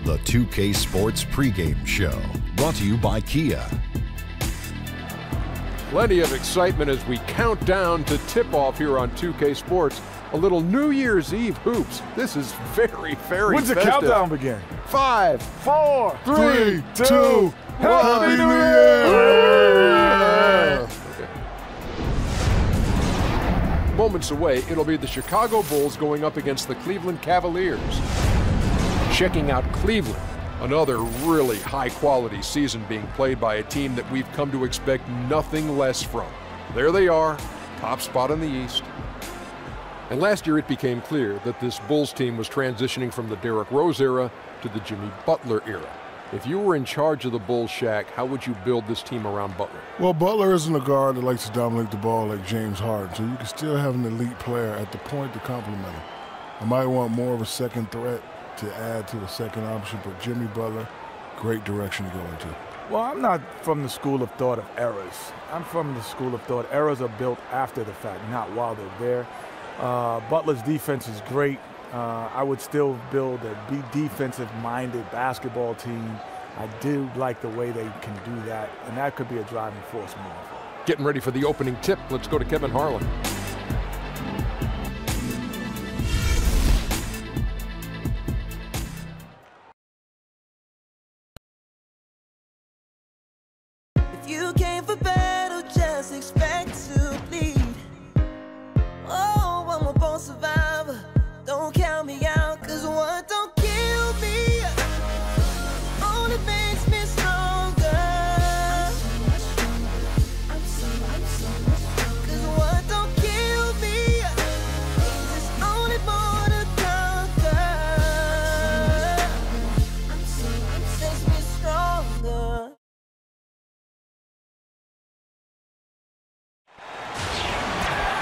The 2K Sports pregame show, brought to you by Kia. Plenty of excitement as we count down to tip-off here on 2K Sports. A little New Year's Eve hoops. This is very, very When's the festive. countdown begin? 5, 4, 3, 2, Happy New Year! Moments away, it'll be the Chicago Bulls going up against the Cleveland Cavaliers. Checking out Cleveland, another really high-quality season being played by a team that we've come to expect nothing less from. There they are, top spot in the East. And last year it became clear that this Bulls team was transitioning from the Derrick Rose era to the Jimmy Butler era. If you were in charge of the Bulls, Shaq, how would you build this team around Butler? Well, Butler isn't a guard that likes to dominate the ball like James Harden, so you can still have an elite player at the point to complement him. I might want more of a second threat to add to the second option, but Jimmy Butler, great direction to go into. Well, I'm not from the school of thought of errors. I'm from the school of thought errors are built after the fact, not while they're there. Butler's defense is great. I would still build a defensive-minded basketball team. I do like the way they can do that, and that could be a driving force moving forward. Getting ready for the opening tip. Let's go to Kevin Harlan. You came for battle, just expect to bleed. Oh, I'm a born survivor. Don't count me out, cause what don't kill me only makes me stronger. Cause what don't kill me is only more to conquer. Makes me stronger.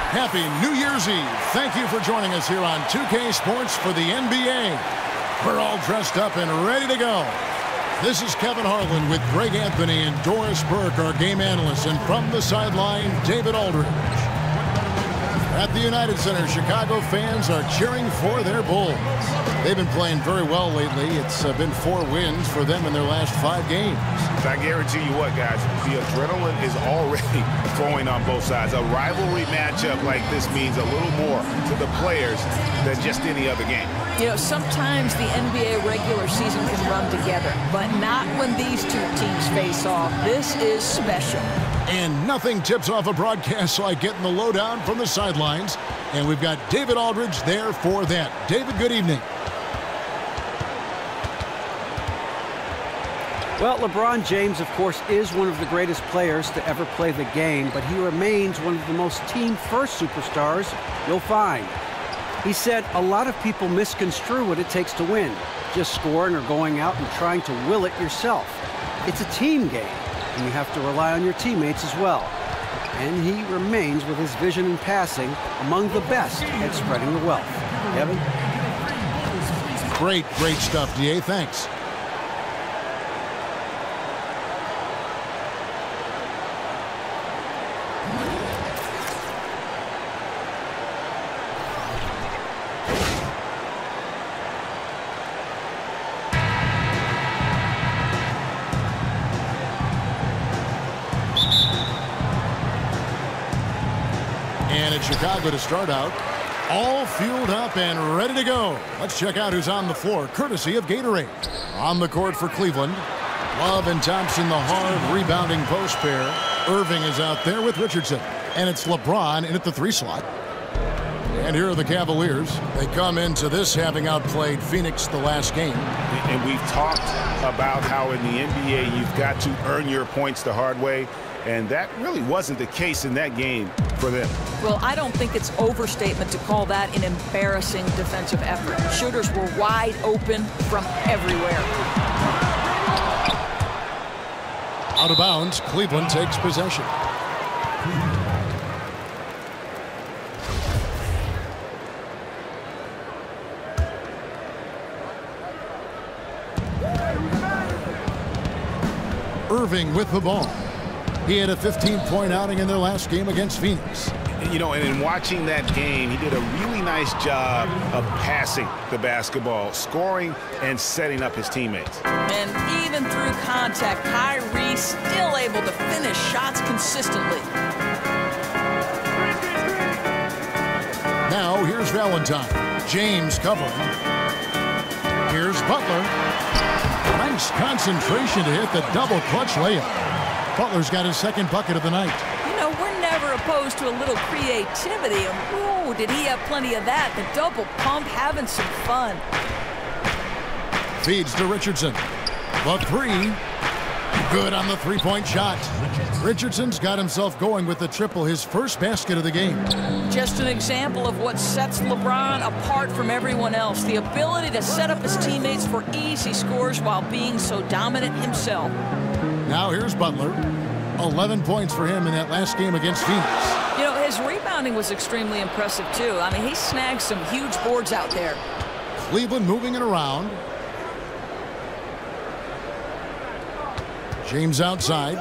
Happy New Year's Eve. Thank you for joining us here on 2K Sports for the NBA. We're all dressed up and ready to go. This is Kevin Harlan with Greg Anthony and Doris Burke, our game analysts, and from the sideline, David Aldridge. At the United Center, Chicago fans are cheering for their Bulls. They've been playing very well lately. It's been 4 wins for them in their last 5 games. I guarantee you what, guys, the adrenaline is already flowing on both sides. A rivalry matchup like this means a little more to the players than just any other game. You know, sometimes the NBA regular season can run together, but not when these two teams face off. This is special. And nothing tips off a broadcast like getting the lowdown from the sidelines. And we've got David Aldridge there for that. David, good evening. Well, LeBron James, of course, is one of the greatest players to ever play the game, but he remains one of the most team-first superstars you'll find. He said a lot of people misconstrue what it takes to win, just scoring or going out and trying to will it yourself. It's a team game, and you have to rely on your teammates as well. And he remains, with his vision and passing, among the best at spreading the wealth. Kevin? Great stuff, DA. Thanks. And it's Chicago to start out, all fueled up and ready to go. Let's check out who's on the floor, courtesy of Gatorade. On the court for Cleveland, Love and Thompson, the hard rebounding post pair. Irving is out there with Richardson. And it's LeBron in at the 3 slot. And here are the Cavaliers. They come into this having outplayed Phoenix the last game. And we've talked about how in the NBA you've got to earn your points the hard way. And that really wasn't the case in that game for them. Well, I don't think it's overstatement to call that an embarrassing defensive effort. Shooters were wide open from everywhere. Out of bounds, Cleveland takes possession. Irving with the ball. He had a 15-point outing in their last game against Phoenix. You know, and in watching that game, he did a really nice job of passing the basketball, scoring, and setting up his teammates. And even through contact, Kyrie still able to finish shots consistently. Now here's Valentine. James covering. Here's Butler. Nice concentration to hit the double clutch layup. Butler's got his second bucket of the night. You know, we're never opposed to a little creativity. And, ooh, did he have plenty of that? The double pump, having some fun. Feeds to Richardson. The three. Good on the three-point shot. Richardson's got himself going with the triple, his first basket of the game. Just an example of what sets LeBron apart from everyone else. The ability to set up his teammates for easy scores while being so dominant himself. Now here's Butler. 11 points for him in that last game against Phoenix. You know, his rebounding was extremely impressive, too. I mean, he snagged some huge boards out there. Cleveland moving it around. James outside.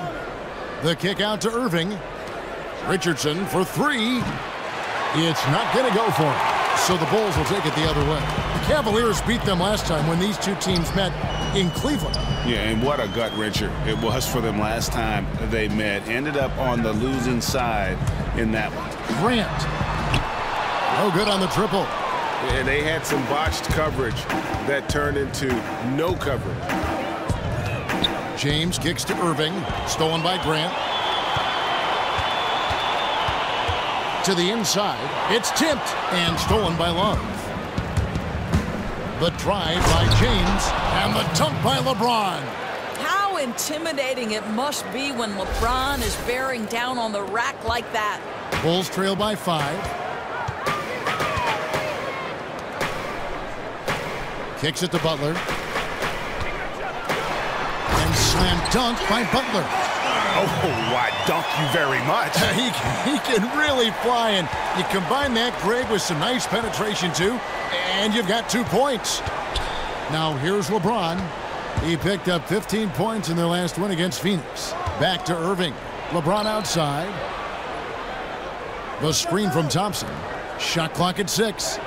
The kick out to Irving. Richardson for three. It's not going to go for him. So the Bulls will take it the other way. The Cavaliers beat them last time when these two teams met in Cleveland. Yeah, and what a gut wrencher it was for them last time they met. Ended up on the losing side in that one. Grant. No good on the triple. And they had some botched coverage that turned into no coverage. James kicks to Irving. Stolen by Grant. To the inside. It's tipped and stolen by Love. The drive by James and the dunk by LeBron. How intimidating it must be when LeBron is bearing down on the rack like that. Bulls trail by 5. Kicks it to Butler. And slam dunk by Butler. Oh, I dunk you very much. He can really fly, and you combine that, Greg, with some nice penetration, too, and you've got 2 points. Now, here's LeBron. He picked up 15 points in their last win against Phoenix. Back to Irving. LeBron outside. The screen from Thompson. Shot clock at 6.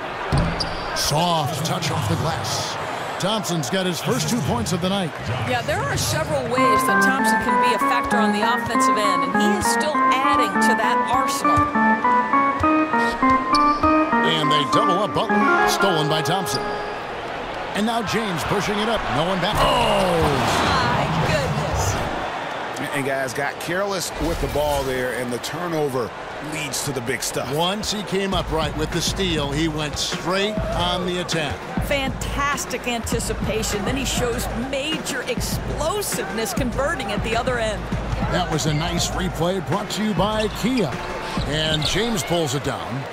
Soft touch off the glass. Thompson's got his first 2 points of the night. Yeah, there are several ways that Thompson can be a factor on the offensive end, and he is still adding to that arsenal. And they double up Butler. Stolen by Thompson. And now James pushing it up. No one back. Oh! My goodness. And guys got careless with the ball there, and the turnover leads to the big stuff. Once he came up right with the steal, he went straight on the attack. Fantastic anticipation. Then he shows major explosiveness converting at the other end. That was a nice replay brought to you by Kia. And James pulls it down.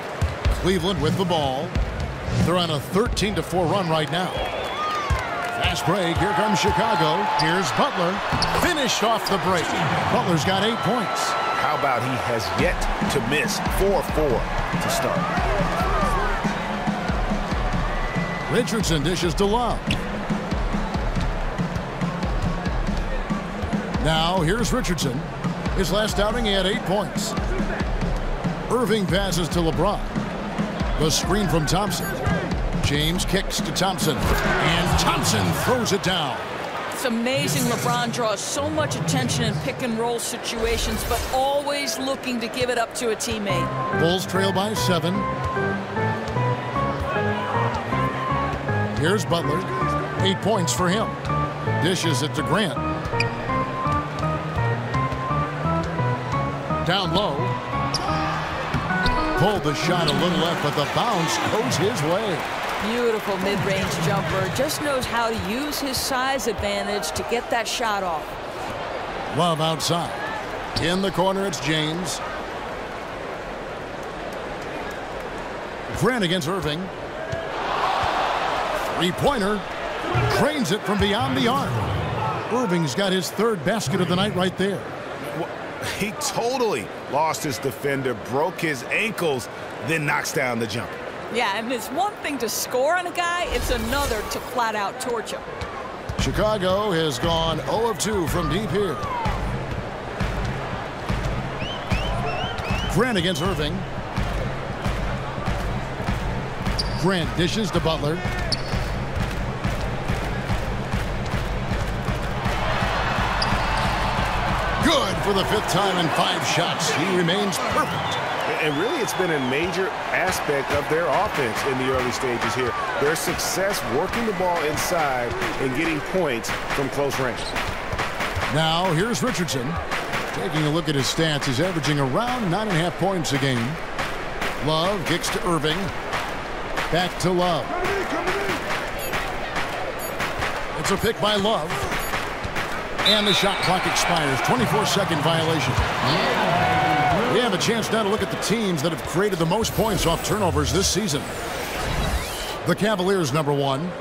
Cleveland with the ball. They're on a 13-4 run right now. Fast break. Here comes Chicago. Here's Butler. Finished off the break. Butler's got 8 points. How about he has yet to miss 4-4 to start. Richardson dishes to Love. Now here's Richardson. His last outing he had 8 points. Irving passes to LeBron. The screen from Thompson. James kicks to Thompson. And Thompson throws it down. It's amazing LeBron draws so much attention in pick-and-roll situations, but always looking to give it up to a teammate. Bulls trail by 7. Here's Butler. 8 points for him. Dishes it to Grant. Down low. Pulled the shot a little left, but the bounce goes his way. Beautiful mid-range jumper. Just knows how to use his size advantage to get that shot off. Love outside. In the corner, it's James. Grant against Irving. Three-pointer. Drains it from beyond the arc. Irving's got his 3rd basket of the night right there. He totally lost his defender, broke his ankles, then knocks down the jumper. Yeah, and it's one thing to score on a guy, it's another to flat-out torch him. Chicago has gone 0 of 2 from deep here. Grant against Irving. Grant dishes to Butler. Good for the 5th time in 5 shots. He remains perfect. And really, it's been a major aspect of their offense in the early stages here. Their success working the ball inside and getting points from close range. Now, here's Richardson. Taking a look at his stats, he's averaging around 9.5 points a game. Love kicks to Irving. Back to Love. It's a pick by Love. And the shot clock expires. 24-second violation. We have a chance now to look at the teams that have created the most points off turnovers this season. The Cavaliers, number 1.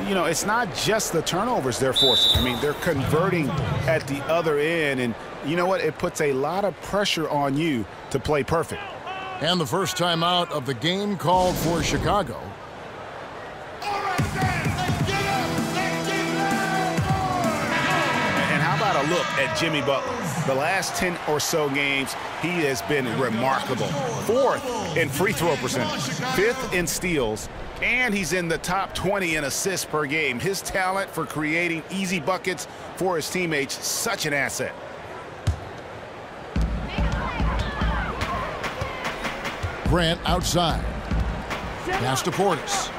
You know, it's not just the turnovers they're forcing. I mean, they're converting at the other end. And you know what? It puts a lot of pressure on you to play perfect. And the first timeout of the game called for Chicago. And how about a look at Jimmy Butler? The last 10 or so games, he has been remarkable. 4th in free throw percentage, 5th in steals, and he's in the top 20 in assists per game. His talent for creating easy buckets for his teammates, such an asset. Grant outside. Pass to Portis.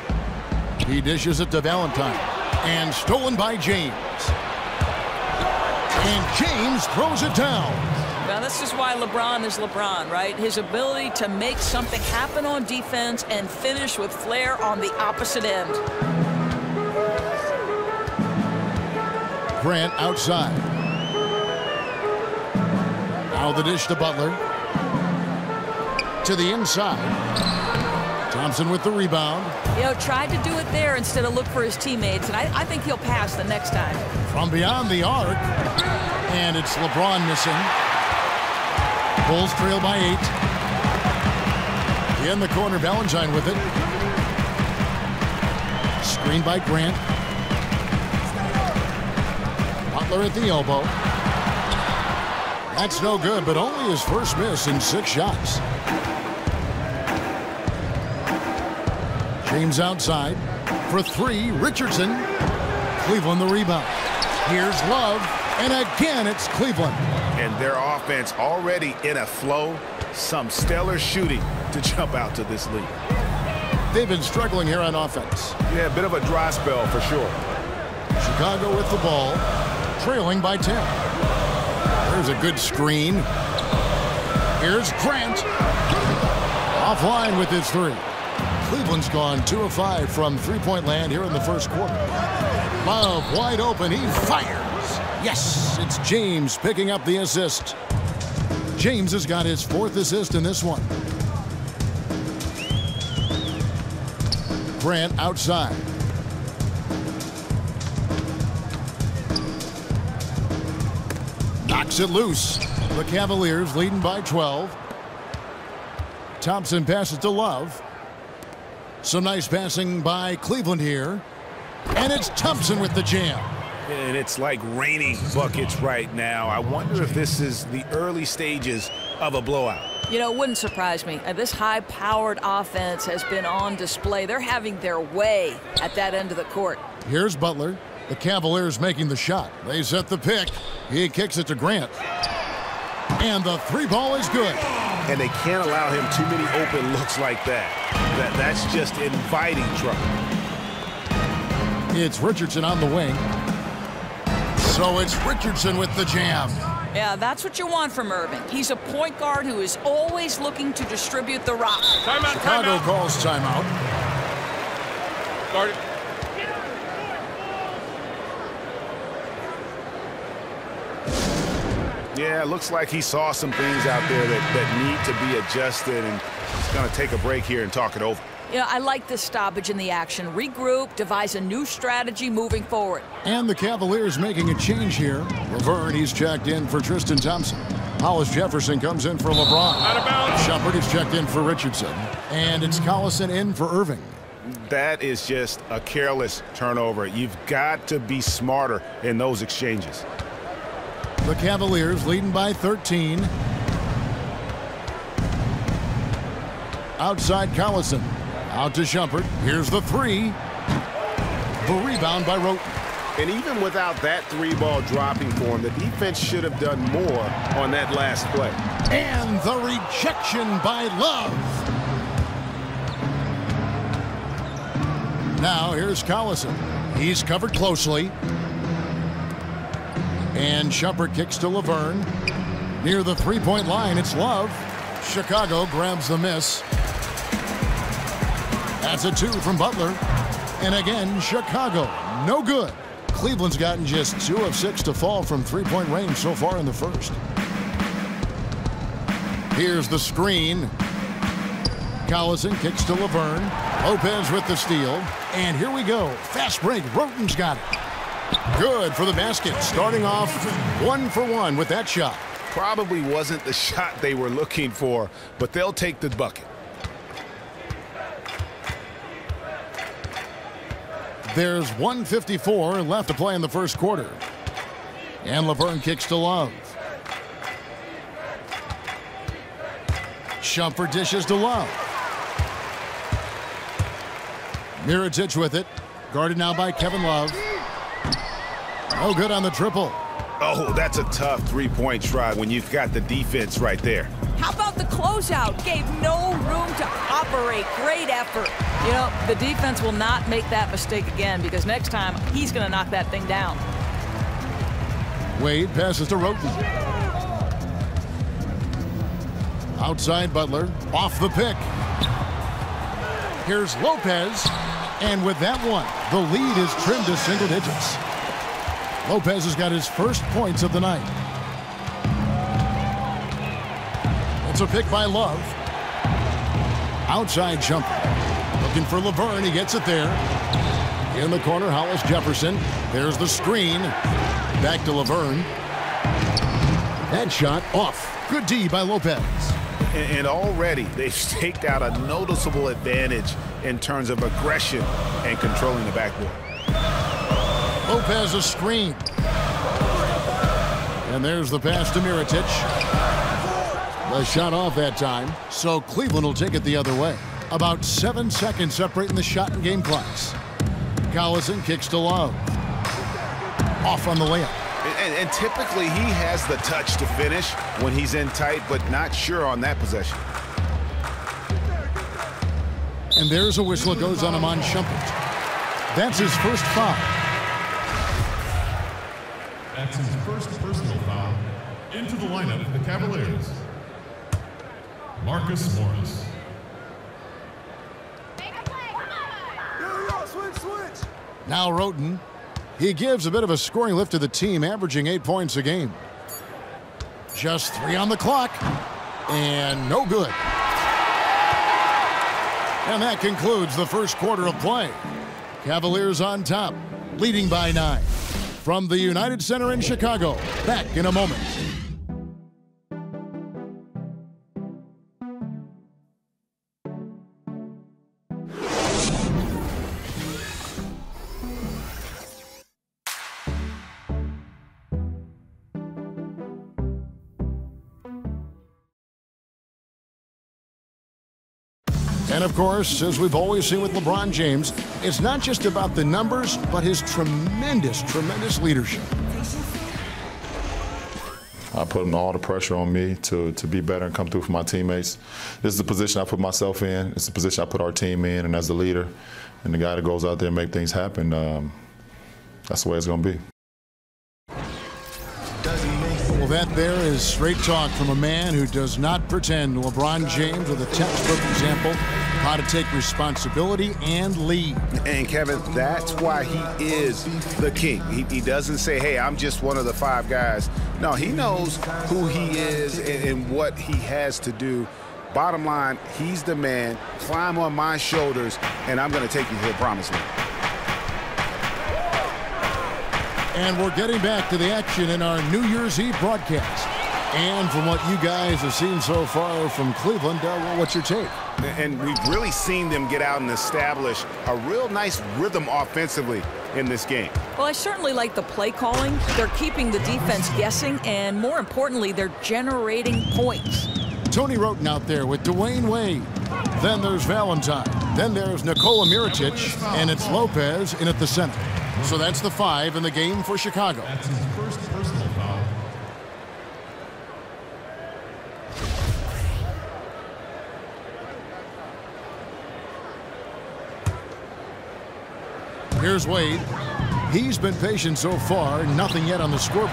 He dishes it to Valentine. And stolen by James. And James throws it down. Now, this is why LeBron is LeBron, right? His ability to make something happen on defense and finish with flair on the opposite end. Grant outside. Now the dish to Butler. To the inside. Thompson with the rebound. You know, tried to do it there instead of look for his teammates, and I think he'll pass the next time. From beyond the arc. And it's LeBron missing. Bulls trail by 8. In the corner, Valentine with it. Screen by Grant. Butler at the elbow. That's no good, but only his first miss in 6 shots. James outside for 3. Richardson. Cleveland the rebound. Here's Love, and again it's Cleveland. And their offense already in a flow. Some stellar shooting to jump out to this lead. They've been struggling here on offense. Yeah, a bit of a dry spell for sure. Chicago with the ball, trailing by 10. There's a good screen. Here's Grant. Offline with his 3. Cleveland's gone 2 of 5 from three-point land here in the first quarter. Love wide open. He fires. Yes, it's James picking up the assist. James has got his 4th assist in this one. Grant outside. Knocks it loose. The Cavaliers leading by 12. Thompson passes to Love. Some nice passing by Cleveland here. And it's Thompson with the jam. And it's like raining buckets right now. I wonder if this is the early stages of a blowout. You know, it wouldn't surprise me. This high-powered offense has been on display. They're having their way at that end of the court. Here's Butler. The Cavaliers making the shot. They set the pick. He kicks it to Grant. And the 3 ball is good. And they can't allow him too many open looks like that. That's just inviting trouble. It's Richardson on the wing. So it's Richardson with the jam. Yeah, that's what you want from Irving. He's a point guard who is always looking to distribute the rock. Timeout, Chicago calls timeout. Start it. Yeah, it looks like he saw some things out there that need to be adjusted, and he's going to take a break here and talk it over. Yeah, I like this stoppage in the action. Regroup, devise a new strategy moving forward. And the Cavaliers making a change here. Laverne, he's checked in for Tristan Thompson. Hollis Jefferson comes in for LeBron. Out of bounds. Shumpert is checked in for Richardson. And it's Collison in for Irving. That is just a careless turnover. You've got to be smarter in those exchanges. The Cavaliers leading by 13. Outside Collison. Out to Shumpert. Here's the three. The rebound by Roten. And even without that three ball dropping for him, the defense should have done more on that last play. And the rejection by Love. Now here's Collison. He's covered closely. And Shumpert kicks to Laverne. Near the three-point line, it's Love. Chicago grabs the miss. That's a 2 from Butler. And again, Chicago, no good. Cleveland's gotten just 2 of 6 to fall from three-point range so far in the first. Here's the screen. Collison kicks to Laverne. Lopez with the steal. And here we go. Fast break. Roten's got it. Good for the basket. Starting off 1 for 1 with that shot. Probably wasn't the shot they were looking for, but they'll take the bucket. There's 1:54 left to play in the first quarter. And Laverne kicks to Love. Shumpert dishes to Love. Mirotic with it. Guarded now by Kevin Love. No good on the triple. Oh, that's a tough three-point try when you've got the defense right there. How about the closeout? Gave no room to operate. Great effort. You know, the defense will not make that mistake again because next time he's going to knock that thing down. Wade passes to Roten. Outside Butler. Off the pick. Here's Lopez. And with that one, the lead is trimmed to single digits. Lopez has got his first points of the night. It's a pick by Love. Outside Shumpert. Looking for Laverne. He gets it there. In the corner, Hollis Jefferson. There's the screen. Back to Laverne. That shot off. Good D by Lopez. And already they've staked out a noticeable advantage in terms of aggression and controlling the backboard. Lopez a screen. And there's the pass to Mirotic. The shot off that time, so Cleveland will take it the other way. About 7 seconds separating the shot and game clocks. Collison kicks to Love. Off on the layup. And typically he has the touch to finish when he's in tight, but not sure on that possession. And there's a whistle that goes on him on Shumpert. That's his first foul. That's his first personal foul. Into the lineup for the Cavaliers, Marcus Morris. Now Roten. He gives a bit of a scoring lift to the team, averaging 8 points a game. Just 3 on the clock. And no good. And that concludes the first quarter of play. Cavaliers on top, leading by 9. From the United Center in Chicago, back in a moment. And of course, as we've always seen with LeBron James, it's not just about the numbers, but his tremendous, tremendous leadership. I put all the pressure on me to be better and come through for my teammates. This is the position I put myself in. It's the position I put our team in, and as the leader and the guy that goes out there and make things happen, that's the way it's going to be. Well, that there is straight talk from a man who does not pretend. LeBron James with a textbook example how to take responsibility and lead. And Kevin, that's why he is the king. He doesn't say, hey, I'm just one of the 5 guys. No, he knows who he is and what he has to do. Bottom line, he's the man. Climb on my shoulders, and I'm going to take you to the promised land. And we're getting back to the action in our New Year's Eve broadcast. And from what you guys have seen so far from Cleveland, what's your take? And we've really seen them get out and establish a real nice rhythm offensively in this game. Well, I certainly like the play calling. They're keeping the defense guessing, and more importantly, they're generating points. Tony Roten out there with Dwayne Wade. Then there's Valentine. Then there's Nikola Mirotic, and it's Lopez in at the center. So that's the 5 in the game for Chicago. That's his first personal foul. Here's Wade. He's been patient so far, nothing yet on the scoreboard.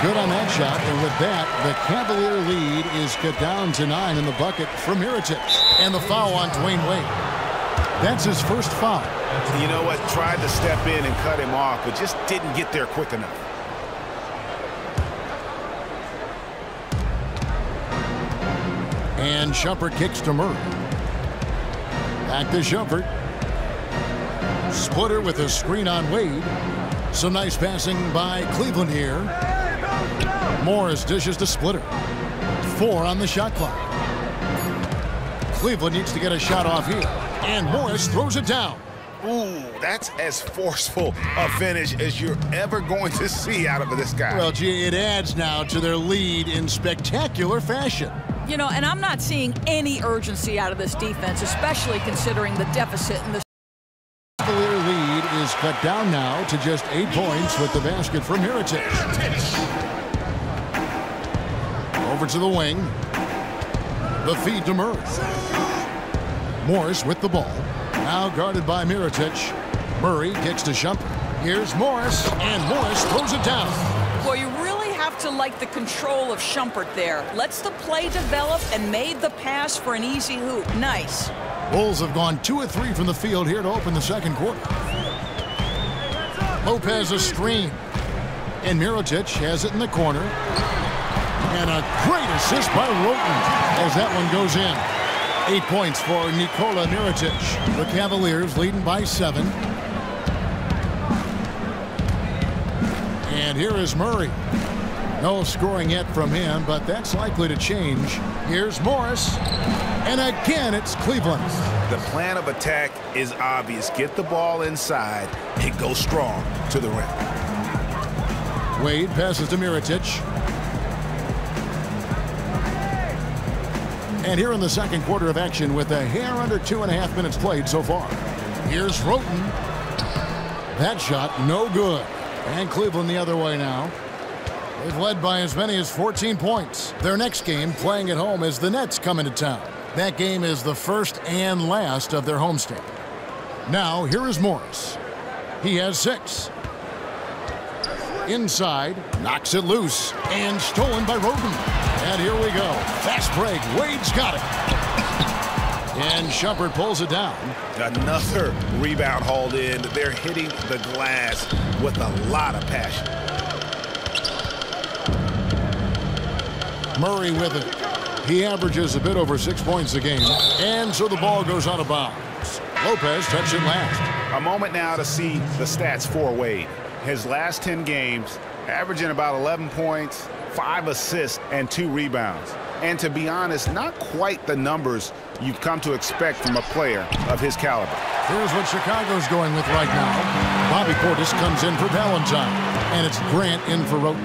Good on that shot, and with that, the Cavalier lead is cut down to 9 in the bucket for Mirotic. And the foul on Dwayne Wade. That's his first foul. You know what? Tried to step in and cut him off, but just didn't get there quick enough. And Shumpert kicks to Murray. Back to Shumpert. Splitter with a screen on Wade. Some nice passing by Cleveland here. Morris dishes to Splitter. 4 on the shot clock. Cleveland needs to get a shot off here. And Morris throws it down. Ooh, that's as forceful a finish as you're ever going to see out of this guy. Well, gee, it adds now to their lead in spectacular fashion. You know, and I'm not seeing any urgency out of this defense, especially considering the deficit in the Cavalier lead is cut down now to just 8 points with the basket from Mirotic. Over to the wing. The feed to Murray. Morris with the ball. Now guarded by Mirotic. Murray kicks to Shumpert. Here's Morris, and Morris throws it down. Well, you really have to like the control of Shumpert there. Lets the play develop and made the pass for an easy hoop. Nice. Bulls have gone 2 of 3 from the field here to open the second quarter. Lopez a screen. And Mirotic has it in the corner. And a great assist by Roten as that one goes in. 8 points for Nikola Mirotic. The Cavaliers leading by 7. And here is Murray. No scoring yet from him, but that's likely to change. Here's Morris. And again, it's Cleveland. The plan of attack is obvious. Get the ball inside and go strong to the rim. Wade passes to Mirotic. And here in the second quarter of action with a hair under 2.5 minutes played so far. Here's Roten. That shot no good. And Cleveland the other way now. They've led by as many as 14 points. Their next game playing at home as the Nets come into town. That game is the first and last of their homestand. Now here is Morris. He has 6. Inside, knocks it loose, and stolen by Roten. And here we go. Fast break. Wade's got it. And Shumpert pulls it down. Another rebound hauled in. They're hitting the glass with a lot of passion. Murray with it. He averages a bit over 6 points a game. And so the ball goes out of bounds. Lopez touched it last. A moment now to see the stats for Wade. His last 10 games, averaging about 11 points, 5 assists, and 2 rebounds. And to be honest, not quite the numbers you've come to expect from a player of his caliber. Here's what Chicago's going with right now. Bobby Portis comes in for Valentine. And it's Grant in for Roten.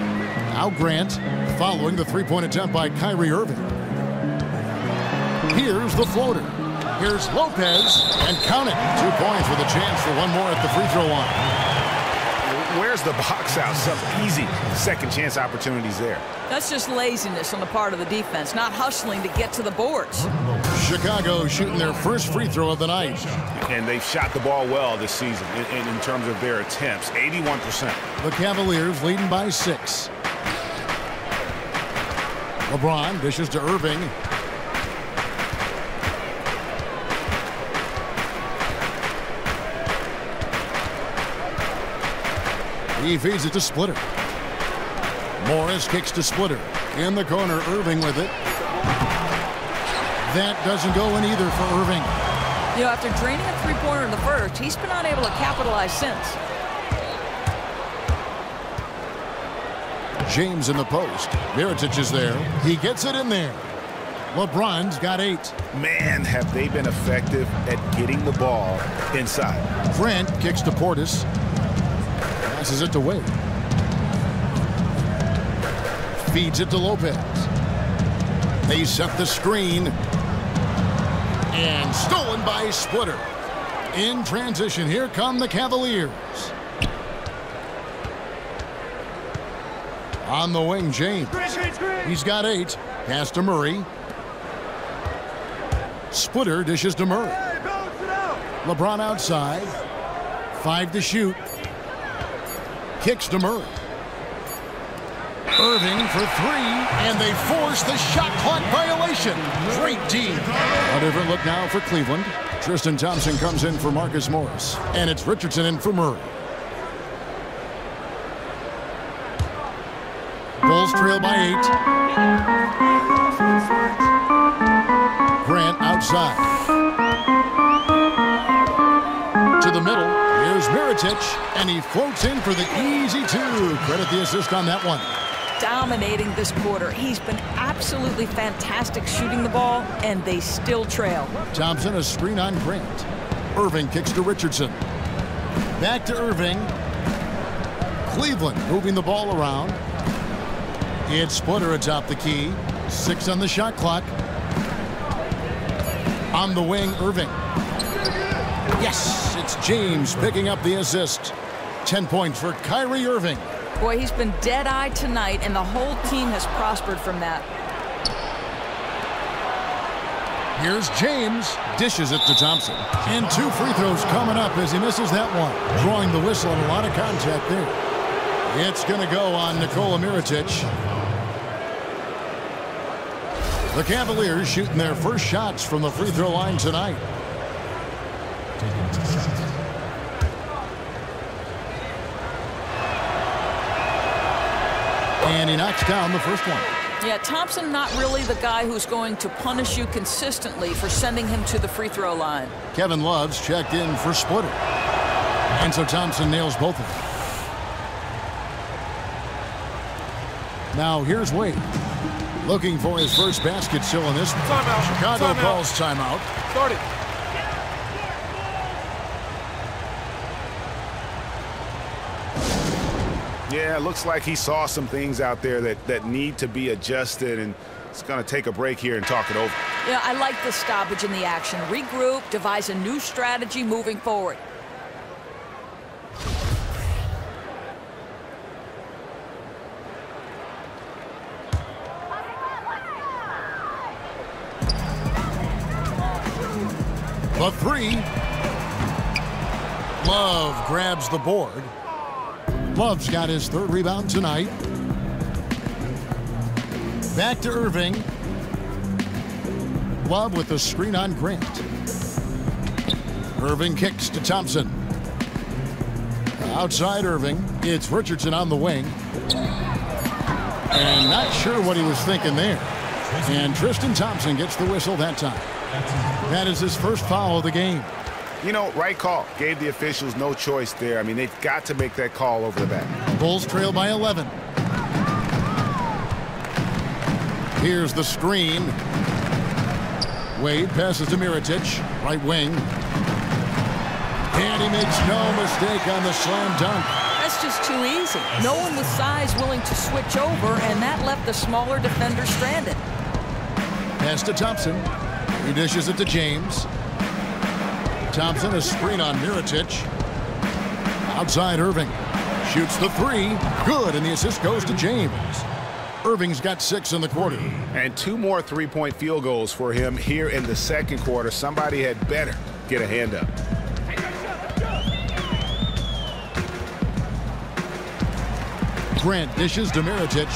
Now Grant following the three-point attempt by Kyrie Irving. Here's the floater. Here's Lopez, and count it. 2 points with a chance for one more at the free throw line. Where's the box out? Some easy second chance opportunities there. That's just laziness on the part of the defense, not hustling to get to the boards. Chicago shooting their first free throw of the night. And they've shot the ball well this season in terms of their attempts, 81%. The Cavaliers leading by 6. LeBron dishes to Irving. He feeds it to Splitter. Morris kicks to Splitter. In the corner, Irving with it. That doesn't go in either for Irving. You know, after draining a three-pointer in the first, he's been unable to capitalize since. James in the post. Mirotic is there. He gets it in there. LeBron's got 8. Man, have they been effective at getting the ball inside. Grant kicks to Portis. Passes it to Wade. Feeds it to Lopez. They set the screen. And stolen by Splitter. In transition, here come the Cavaliers. On the wing, James. He's got 8. Pass to Murray. Splitter dishes to Murray. LeBron outside. 5 to shoot. Kicks to Murray. Irving for 3, and they force the shot clock violation. Great D. A different look now for Cleveland. Tristan Thompson comes in for Marcus Morris, and it's Richardson in for Murray. Bulls trail by 8. Grant outside. To the middle. Here's Mirotic, and he floats in for the easy 2. Credit the assist on that one. Dominating this quarter. He's been absolutely fantastic shooting the ball, and they still trail. Thompson, a screen on Grant. Irving kicks to Richardson. Back to Irving. Cleveland moving the ball around. It's Splitter atop the key. 6 on the shot clock. On the wing, Irving. Yes, it's James picking up the assist. 10 points for Kyrie Irving. Boy, he's been dead-eyed tonight, and the whole team has prospered from that. Here's James. Dishes it to Thompson. And 2 free throws coming up as he misses that one. Drawing the whistle and a lot of contact there. It's going to go on Nikola Mirotic. The Cavaliers shooting their first shots from the free throw line tonight. And he knocks down the first one. Yeah, Thompson not really the guy who's going to punish you consistently for sending him to the free throw line. Kevin Love's checked in for Splitter. And so Thompson nails both of them. Now here's Wade. Looking for his first basket still in this one. Timeout. Chicago calls timeout. Start it. Yeah, it looks like he saw some things out there that need to be adjusted, and it's going to take a break here and talk it over. Yeah, I like the stoppage in the action. Regroup, devise a new strategy moving forward. The 3. Love grabs the board. Love's got his 3rd rebound tonight. Back to Irving. Love with the screen on Grant. Irving kicks to Thompson. Outside Irving. It's Richardson on the wing. And not sure what he was thinking there. And Tristan Thompson gets the whistle that time. That is his first foul of the game. You know, right call. Gave the officials no choice there. I mean, they've got to make that call over the back. Bulls trail by 11. Here's the screen. Wade passes to Mirotic, right wing. And he makes no mistake on the slam dunk. That's just too easy. No one with size willing to switch over, and that left the smaller defender stranded. Pass to Thompson. He dishes it to James. Thompson, a screen on Mirotic. Outside Irving. Shoots the 3. Good, and the assist goes to James. Irving's got 6 in the quarter. And 2 more three-point field goals for him here in the second quarter. Somebody had better get a hand up. Grant dishes to Mirotic.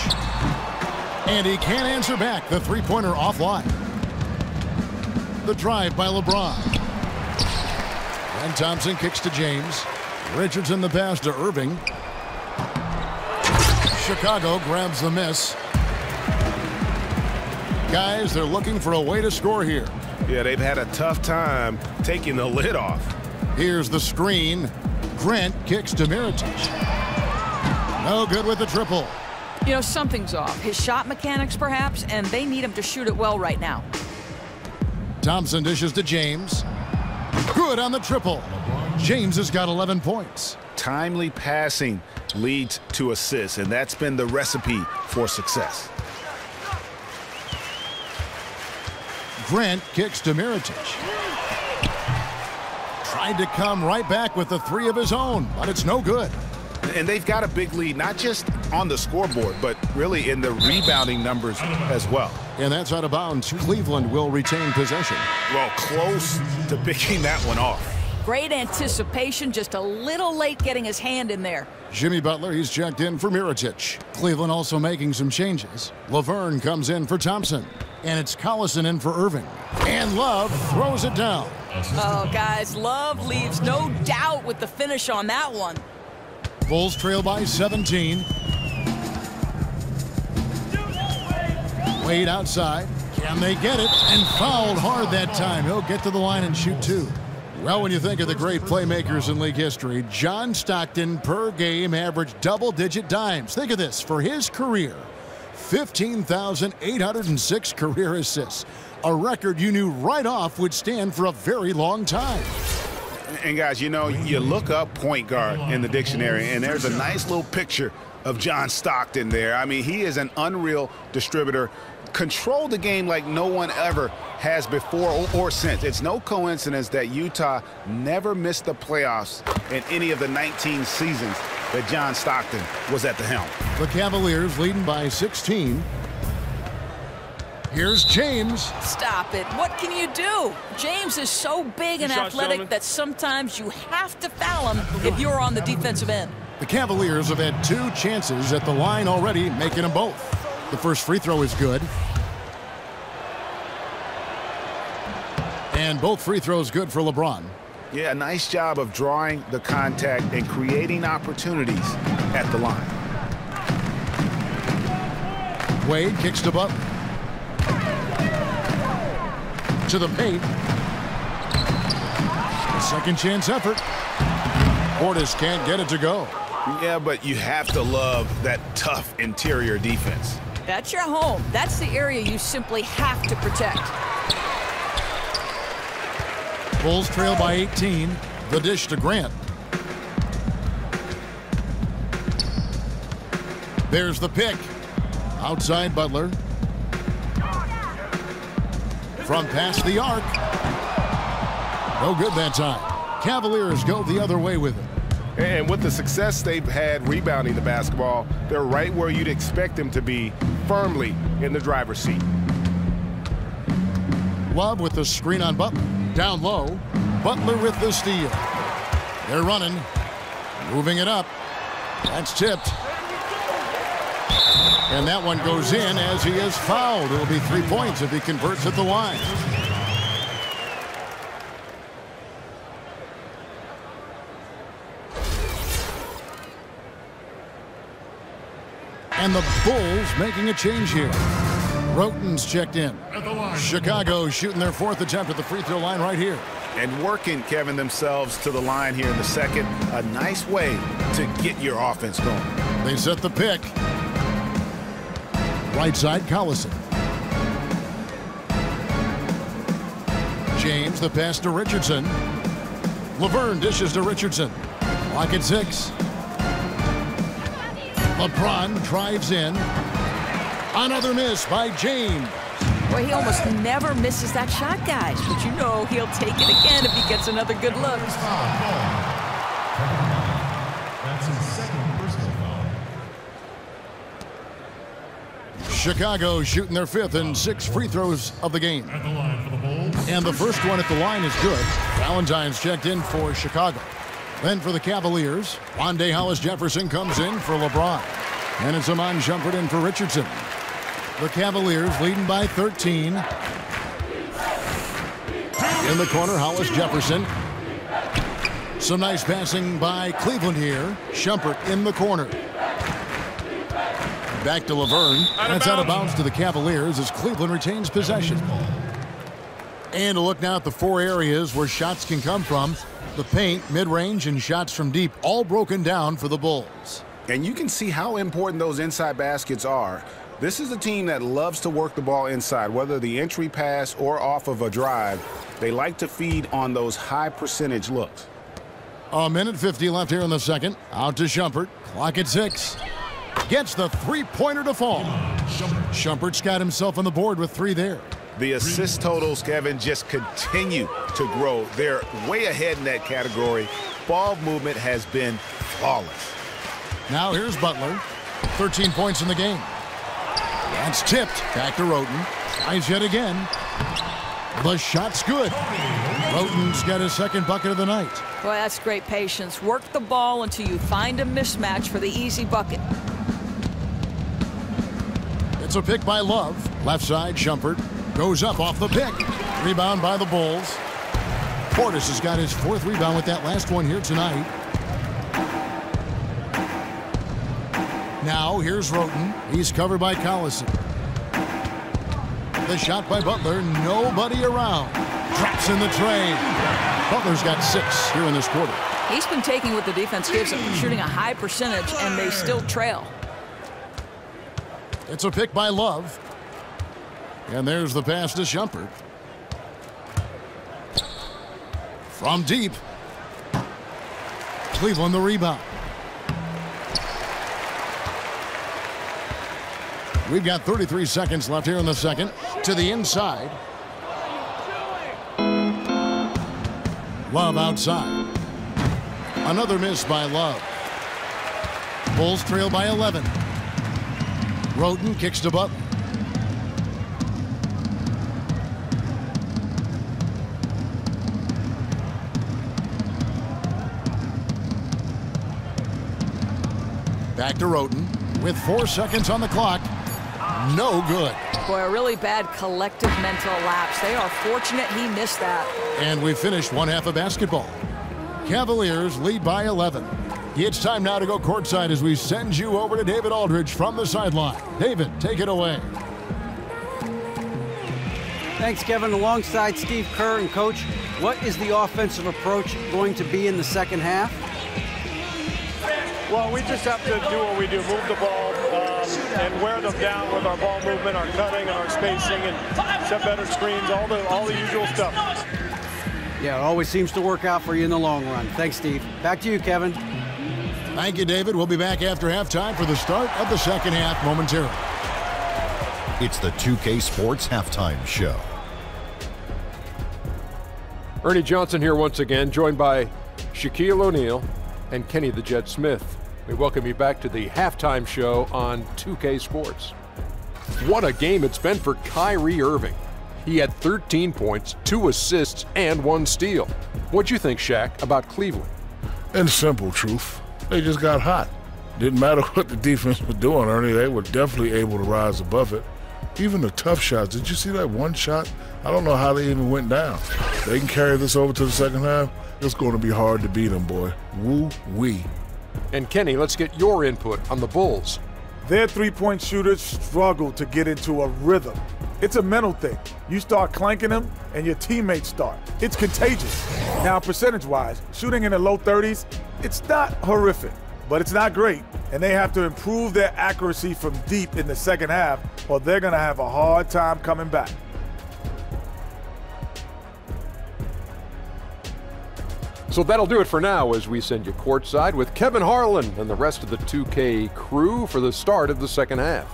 And he can't answer back. The three-pointer offline. The drive by LeBron. And Thompson kicks to James. Richardson the pass to Irving. Chicago grabs the miss. Guys, they're looking for a way to score here. Yeah, they've had a tough time taking the lid off. Here's the screen. Grant kicks to Mirotic. No good with the triple. You know, something's off. His shot mechanics, perhaps, and they need him to shoot it well right now. Thompson dishes to James. Good on the triple. James has got 11 points. Timely passing leads to assists, and that's been the recipe for success. Grant kicks to Mirotic. tried to come right back with the three of his own, but it's no good. And they've got a big lead, not just on the scoreboard, but really in the rebounding numbers as well. And that's out of bounds. Cleveland will retain possession. Well, close to picking that one off. Great anticipation, just a little late getting his hand in there. Jimmy Butler, he's checked in for Mirotic. Cleveland also making some changes. Laverne comes in for Thompson. And it's Collison in for Irving. And Love throws it down. Oh, guys, Love leaves no doubt with the finish on that one. Bulls trail by 17. Wade outside. Can they get it? And fouled hard that time. He'll get to the line and shoot two. Well, when you think of the great playmakers in league history, John Stockton per game averaged double-digit dimes. Think of this. For his career, 15,806 career assists. A record you knew right off would stand for a very long time. And guys, you know, you look up point guard in the dictionary, and there's a nice little picture of John Stockton there. I mean, he is an unreal distributor. Control the game like no one ever has before or since. It's no coincidence that Utah never missed the playoffs in any of the 19 seasons that John Stockton was at the helm. The Cavaliers leading by 16. Here's James. Stop it. What can you do? James is so big and athletic that sometimes you have to foul him if you're on the defensive end. The Cavaliers have had 2 chances at the line already, making them both. The first free throw is good. And both free throws good for LeBron. Yeah, a nice job of drawing the contact and creating opportunities at the line. Wade kicks to Butler. To the paint. Second chance effort. Portis can't get it to go. Yeah, but you have to love that tough interior defense. That's your home. That's the area you simply have to protect. Bulls trail by 18. The dish to Grant. There's the pick. Outside Butler. From past the arc. No good that time. Cavaliers go the other way with it. And with the success they've had rebounding the basketball, they're right where you'd expect them to be, firmly in the driver's seat. Love with the screen on Butler. Down low. Butler with the steal. They're running. Moving it up. That's tipped. And that one goes in as he is fouled. It'll be 3 points if he converts at the line. And the Bulls making a change here. Roten's checked in. Chicago shooting their 4th attempt at the free throw line right here. And working, Kevin, themselves to the line here in the second. A nice way to get your offense going. They set the pick. Right side, Collison. James, the pass to Richardson. Laverne dishes to Richardson. Clock at 6. LeBron drives in. Another miss by James. Boy, he almost never misses that shot, guys. But you know he'll take it again if he gets another good look. That's his second personal foul. Chicago shooting their 5th and 6th free throws of the game. At the line for the Bulls. And the first one at the line is good. Valentine's checked in for Chicago. Then for the Cavaliers, Wande Hollis-Jefferson comes in for LeBron. And it's Iman Shumpert in for Richardson. The Cavaliers leading by 13. In the corner, Hollis-Jefferson. Some nice passing by Cleveland here. Shumpert in the corner. Back to Laverne. That's out of bounds to the Cavaliers as Cleveland retains possession. And a look now at the 4 areas where shots can come from. The paint, mid-range, and shots from deep, all broken down for the Bulls. And you can see how important those inside baskets are. This is a team that loves to work the ball inside, whether the entry pass or off of a drive. They like to feed on those high percentage looks. A minute 50 left here in the second. Out to Shumpert. Clock at 6. Gets the three-pointer to fall. Shumpert's got himself on the board with 3 there. The assist totals, Kevin, just continue to grow. They're way ahead in that category. Ball movement has been flawless. Now here's Butler. 13 points in the game. That's tipped. Back to Roten. Tries yet again. The shot's good. Roten's got his second bucket of the night. Boy, that's great patience. Work the ball until you find a mismatch for the easy bucket. It's a pick by Love. Left side, Shumpert. Goes up off the pick. Rebound by the Bulls. Portis has got his 4th rebound with that last one here tonight. Now here's Roten. He's covered by Collison. The shot by Butler. Nobody around. Drops in the tray. Butler's got 6 here in this quarter. He's been taking what the defense gives him, shooting a high percentage, and they still trail. It's a pick by Love. And there's the pass to Shumpert. From deep. Cleveland the rebound. We've got 33 seconds left here in the second. To the inside. Love outside. Another miss by Love. Bulls trail by 11. Roten kicks to Butler. Back to Roten with 4 seconds on the clock. No good. Boy, a really bad collective mental lapse. They are fortunate he missed that. And we finished one half of basketball. Cavaliers lead by 11. It's time now to go courtside as we send you over to David Aldridge from the sideline. David, take it away. Thanks, Kevin. Alongside Steve Kerr and Coach, what is the offensive approach going to be in the second half? Well, we just have to do what we do, move the ball and wear them down with our ball movement, our cutting, and our spacing, and set better screens, all the usual stuff. Yeah, it always seems to work out for you in the long run. Thanks, Steve. Back to you, Kevin. Thank you, David. We'll be back after halftime for the start of the second half momentarily. It's the 2K Sports Halftime Show. Ernie Johnson here once again, joined by Shaquille O'Neal and Kenny the Jet Smith. We welcome you back to the halftime show on 2K Sports. What a game it's been for Kyrie Irving. He had 13 points, 2 assists, and 1 steal. What'd you think, Shaq, about Cleveland? In simple truth, they just got hot. Didn't matter what the defense was doing, Ernie. They were definitely able to rise above it. Even the tough shots. Did you see that one shot? I don't know how they even went down. They can carry this over to the second half. It's going to be hard to beat them, boy. Woo-wee. And Kenny, let's get your input on the Bulls. Their three-point shooters struggle to get into a rhythm. It's a mental thing. You start clanking them, and your teammates start. It's contagious. Now, percentage-wise, shooting in the low 30s, it's not horrific, but it's not great. And they have to improve their accuracy from deep in the second half, or they're going to have a hard time coming back. So that'll do it for now as we send you courtside with Kevin Harlan and the rest of the 2K crew for the start of the second half.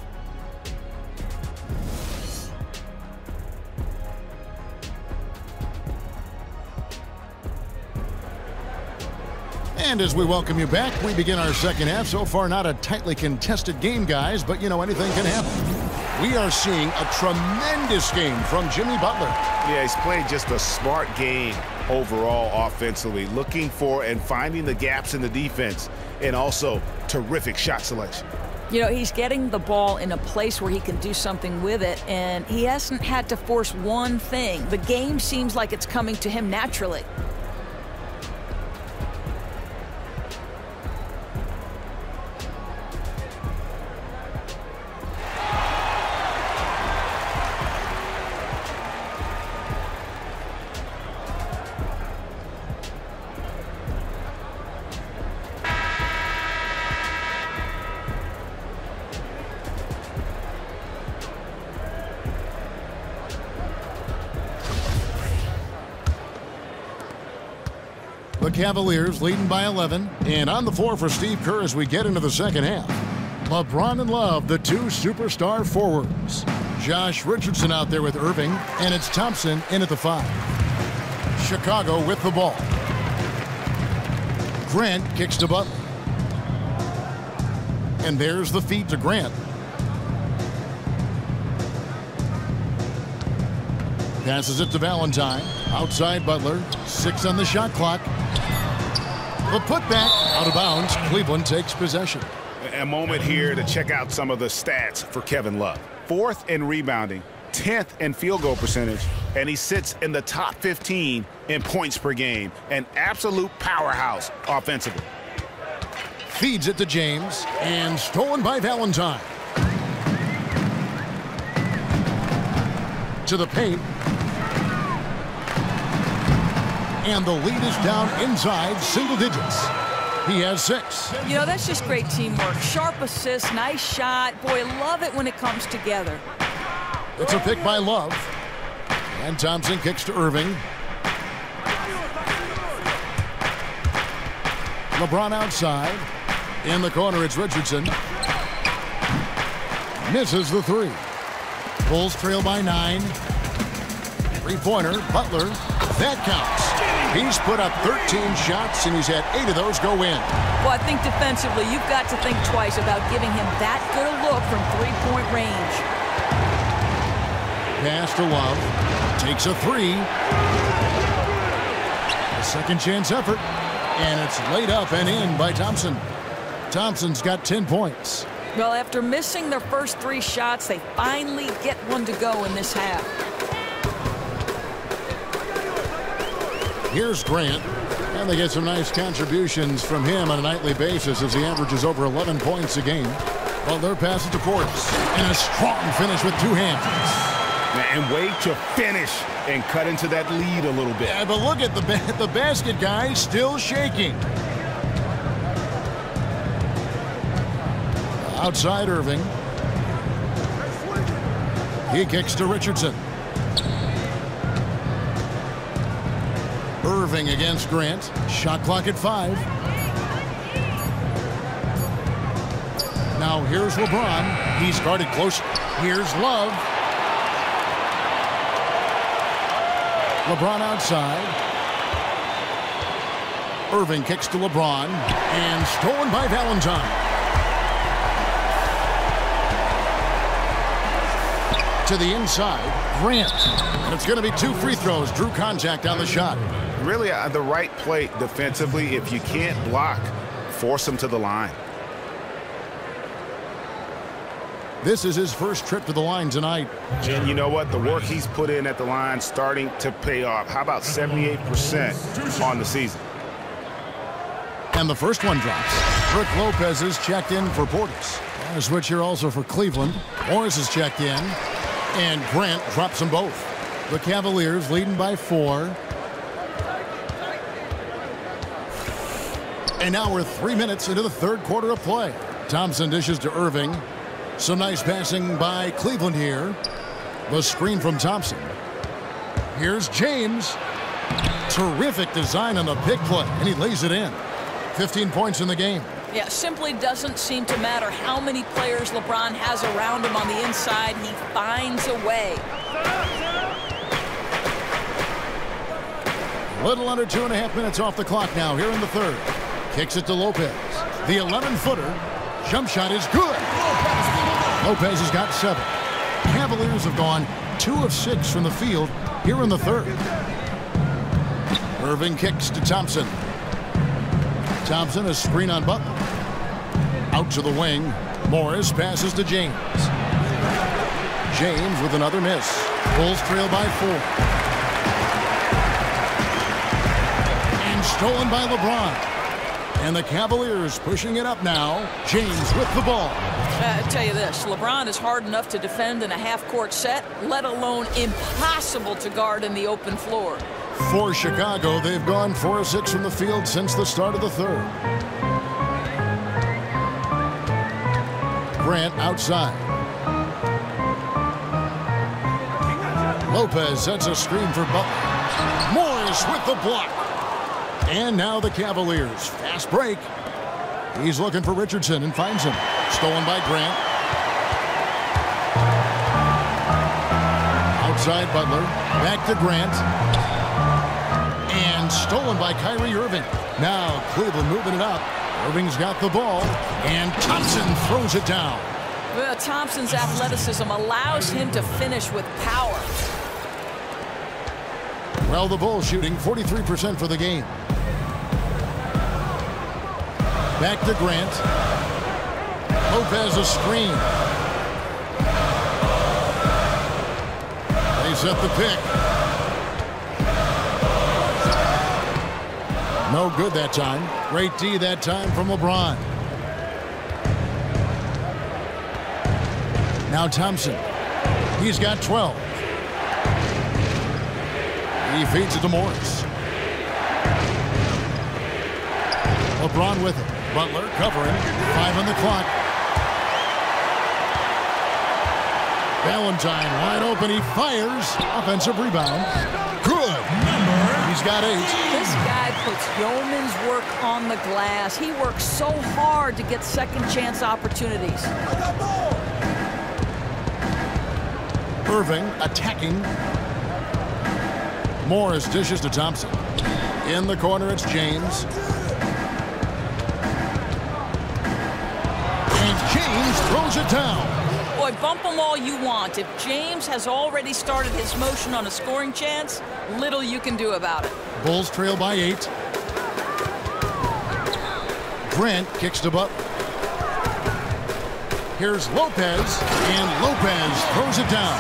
And as we welcome you back, we begin our second half. So far, not a tightly contested game, guys, but you know, anything can happen. We are seeing a tremendous game from Jimmy Butler. Yeah, he's playing just a smart game overall offensively, looking for and finding the gaps in the defense, and also terrific shot selection. You know, he's getting the ball in a place where he can do something with it, and he hasn't had to force one thing. The game seems like it's coming to him naturally. The Cavaliers leading by 11, and on the floor for Steve Kerr as we get into the second half. LeBron and Love, the two superstar forwards. Josh Richardson out there with Irving, and it's Thompson in at the 5. Chicago with the ball. Grant kicks to Butler. And there's the feed to Grant. Passes it to Valentine. Outside Butler. 6 on the shot clock. The putback out of bounds. Cleveland takes possession. A moment here to check out some of the stats for Kevin Love. 4th in rebounding, 10th in field goal percentage, and he sits in the top 15 in points per game. An absolute powerhouse offensively. Feeds it to James, and stolen by Valentine. To the paint. And the lead is down inside single digits. He has 6. You know, that's just great teamwork. Sharp assist, nice shot. Boy, love it when it comes together. It's a pick by Love. And Thompson kicks to Irving. LeBron outside. In the corner, it's Richardson. Misses the 3. Bulls trail by 9. 3-pointer, Butler. That counts. He's put up 13 shots, and he's had 8 of those go in. Well, I think defensively, you've got to think twice about giving him that good a look from 3-point range. Pass to Love. Takes a 3. A second chance effort. And it's laid up and in by Thompson. Thompson's got 10 points. Well, after missing their first 3 shots, they finally get one to go in this half. Here's Grant, and they get some nice contributions from him on a nightly basis as he averages over 11 points a game. Butler passes to Portis, and a strong finish with 2 hands. And way to finish and cut into that lead a little bit. Yeah, but look at the basket guy still shaking. Outside Irving. He kicks to Richardson. Irving against Grant. Shot clock at 5. Now here's LeBron. He's guarded close. Here's Love. LeBron outside. Irving kicks to LeBron. And stolen by Valentine. To the inside. Grant. And it's going to be 2 free throws. Drew contact on the shot. Really the right play defensively. If you can't block, force him to the line. This is his first trip to the line tonight. And you know what? The work he's put in at the line starting to pay off. How about 78% on the season? And the first one drops. Brook Lopez is checked in for Portis. A switch here also for Cleveland. Morris is checked in. And Grant drops them both. The Cavaliers leading by 4. And now we're 3 minutes into the third quarter of play. Thompson dishes to Irving. Some nice passing by Cleveland here. The screen from Thompson. Here's James. Terrific design on the pick play, and he lays it in. 15 points in the game. Yeah, simply doesn't seem to matter how many players LeBron has around him on the inside. He finds a way. A little under 2.5 minutes off the clock now here in the third. Kicks it to Lopez. The 11-footer. Jump shot is good. Lopez has got 7. Cavaliers have gone 2 of 6 from the field here in the third. Irving kicks to Thompson. Thompson, a screen on Butler. Out to the wing. Morris passes to James. James with another miss. Bulls trail by 4. And stolen by LeBron. And the Cavaliers pushing it up now. James with the ball. I tell you this, LeBron is hard enough to defend in a half-court set, let alone impossible to guard in the open floor. For Chicago, they've gone 4 of 6 from the field since the start of the third. Grant outside. Lopez sets a screen for Butler. Morris with the block. And now the Cavaliers. Fast break. He's looking for Richardson and finds him. Stolen by Grant. inside Butler. Back to Grant. And stolen by Kyrie Irving. Now Cleveland moving it up. Irving's got the ball. And Thompson throws it down. Well, Thompson's athleticism allows him to finish with power. Well, the Bulls shooting 43% for the game. Back to Grant. Lopez a screen. They set the pick. No good that time. Great D that time from LeBron. Now Thompson. He's got 12. He feeds it to Morris. LeBron with it. Butler covering. 5 on the clock. Valentine wide open. He fires. Offensive rebound. Good. He's got 8. This guy puts yeoman's work on the glass. He works so hard to get second chance opportunities. Irving attacking. Morris dishes to Thompson. In the corner, it's James. And James throws it down. Boy, bump them all you want. If James has already started his motion on a scoring chance, little you can do about it. Bulls trail by 8. Grant kicks to Butler. Here's Lopez, and Lopez throws it down.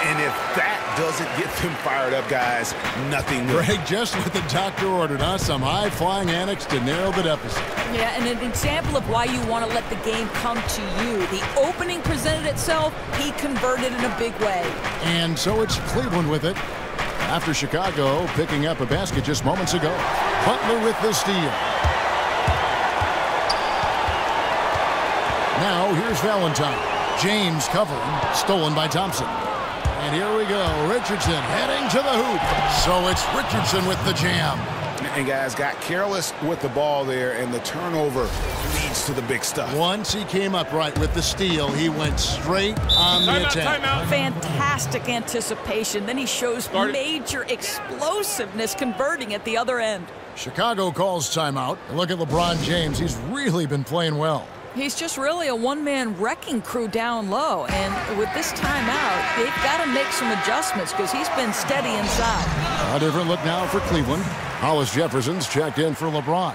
And if that doesn't get them fired up, guys, nothing will. Greg, just what the doctor ordered, huh? Some high-flying annex to narrow the deficit. Yeah, and an example of why you want to let the game come to you. The opening presented itself, he converted in a big way. And so it's Cleveland with it. After Chicago picking up a basket just moments ago. Butler with the steal. Now here's Valentine. James covering. Stolen by Thompson. And here we go. Richardson heading to the hoop. So it's Richardson with the jam. And guys got careless with the ball there, and the turnover leads to the big stuff. Once he came up right with the steal, he went straight on the attack. Fantastic anticipation. Then he shows major explosiveness converting at the other end. Chicago calls timeout. Look at LeBron James. He's really been playing well. He's just really a one-man wrecking crew down low. And with this timeout, they've got to make some adjustments because he's been steady inside. A different look now for Cleveland. Hollis Jefferson's checked in for LeBron.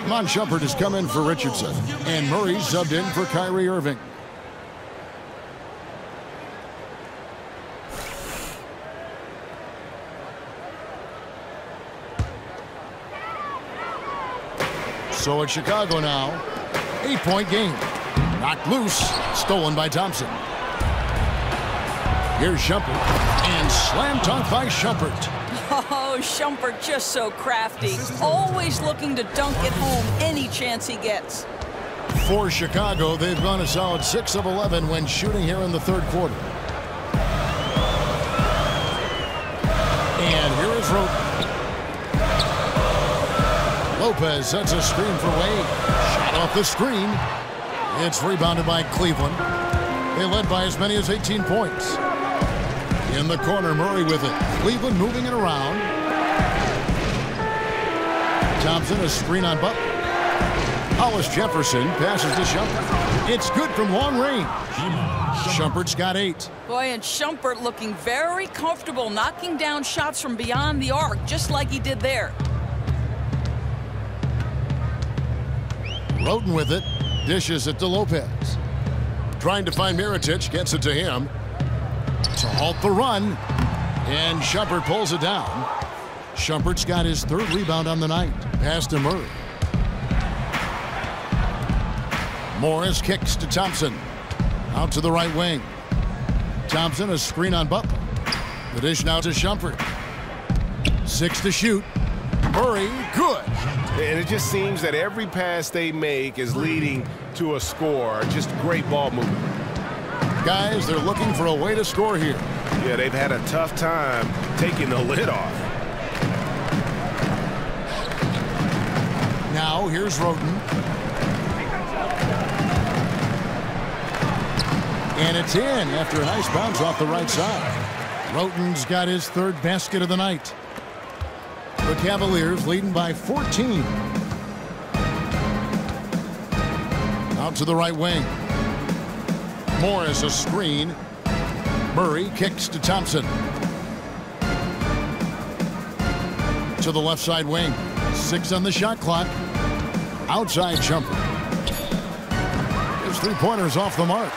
Iman Shumpert has come in for Richardson. And Murray's subbed in for Kyrie Irving. So it's Chicago now. 8-point game. Knocked loose. Stolen by Thompson. Here's Shumpert. And slam dunk by Shumpert. Oh, Shumpert just so crafty. Always looking to dunk it home any chance he gets. For Chicago, they've gone a solid 6 of 11 when shooting here in the third quarter. And here is Roten. Lopez sets a screen for Wade. Shot off the screen. It's rebounded by Cleveland. They led by as many as 18 points. In the corner, Murray with it. Cleveland moving it around. Thompson, a screen on Butler. Hollis Jefferson passes to Shumpert. It's good from long range. Shumpert's got 8. Boy, and Shumpert looking very comfortable knocking down shots from beyond the arc, just like he did there. Roten with it. Dishes it to Lopez. Trying to find Mirotic. Gets it to him. To halt the run. And Shumpert pulls it down. Shumpert's got his 3rd rebound on the night. Pass to Murray. Morris kicks to Thompson. Out to the right wing. Thompson, a screen on Butler. The dish now to Shumpert. 6 to shoot. Murray, good. And it just seems that every pass they make is leading to a score. Just great ball movement. Guys, they're looking for a way to score here. Yeah, they've had a tough time taking the lid off. Now, here's Roten. And it's in after a nice bounce off the right side. Roten's got his third basket of the night. The Cavaliers leading by 14. Out to the right wing. Morris a screen. Murray kicks to Thompson. To the left side wing. 6 on the shot clock. Outside jumper. His three-pointer's off the mark.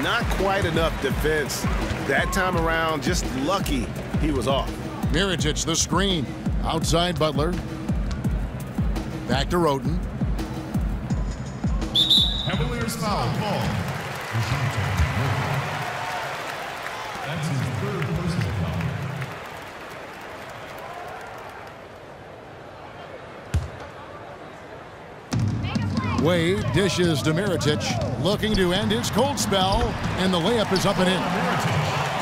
Not quite enough defense. That time around, just lucky he was off. Mirotic the screen. Outside Butler. Back to Roten. Cavaliers foul ball. That's his third personal foul. Wade dishes to Mirotic, looking to end his cold spell, and the layup is up and in.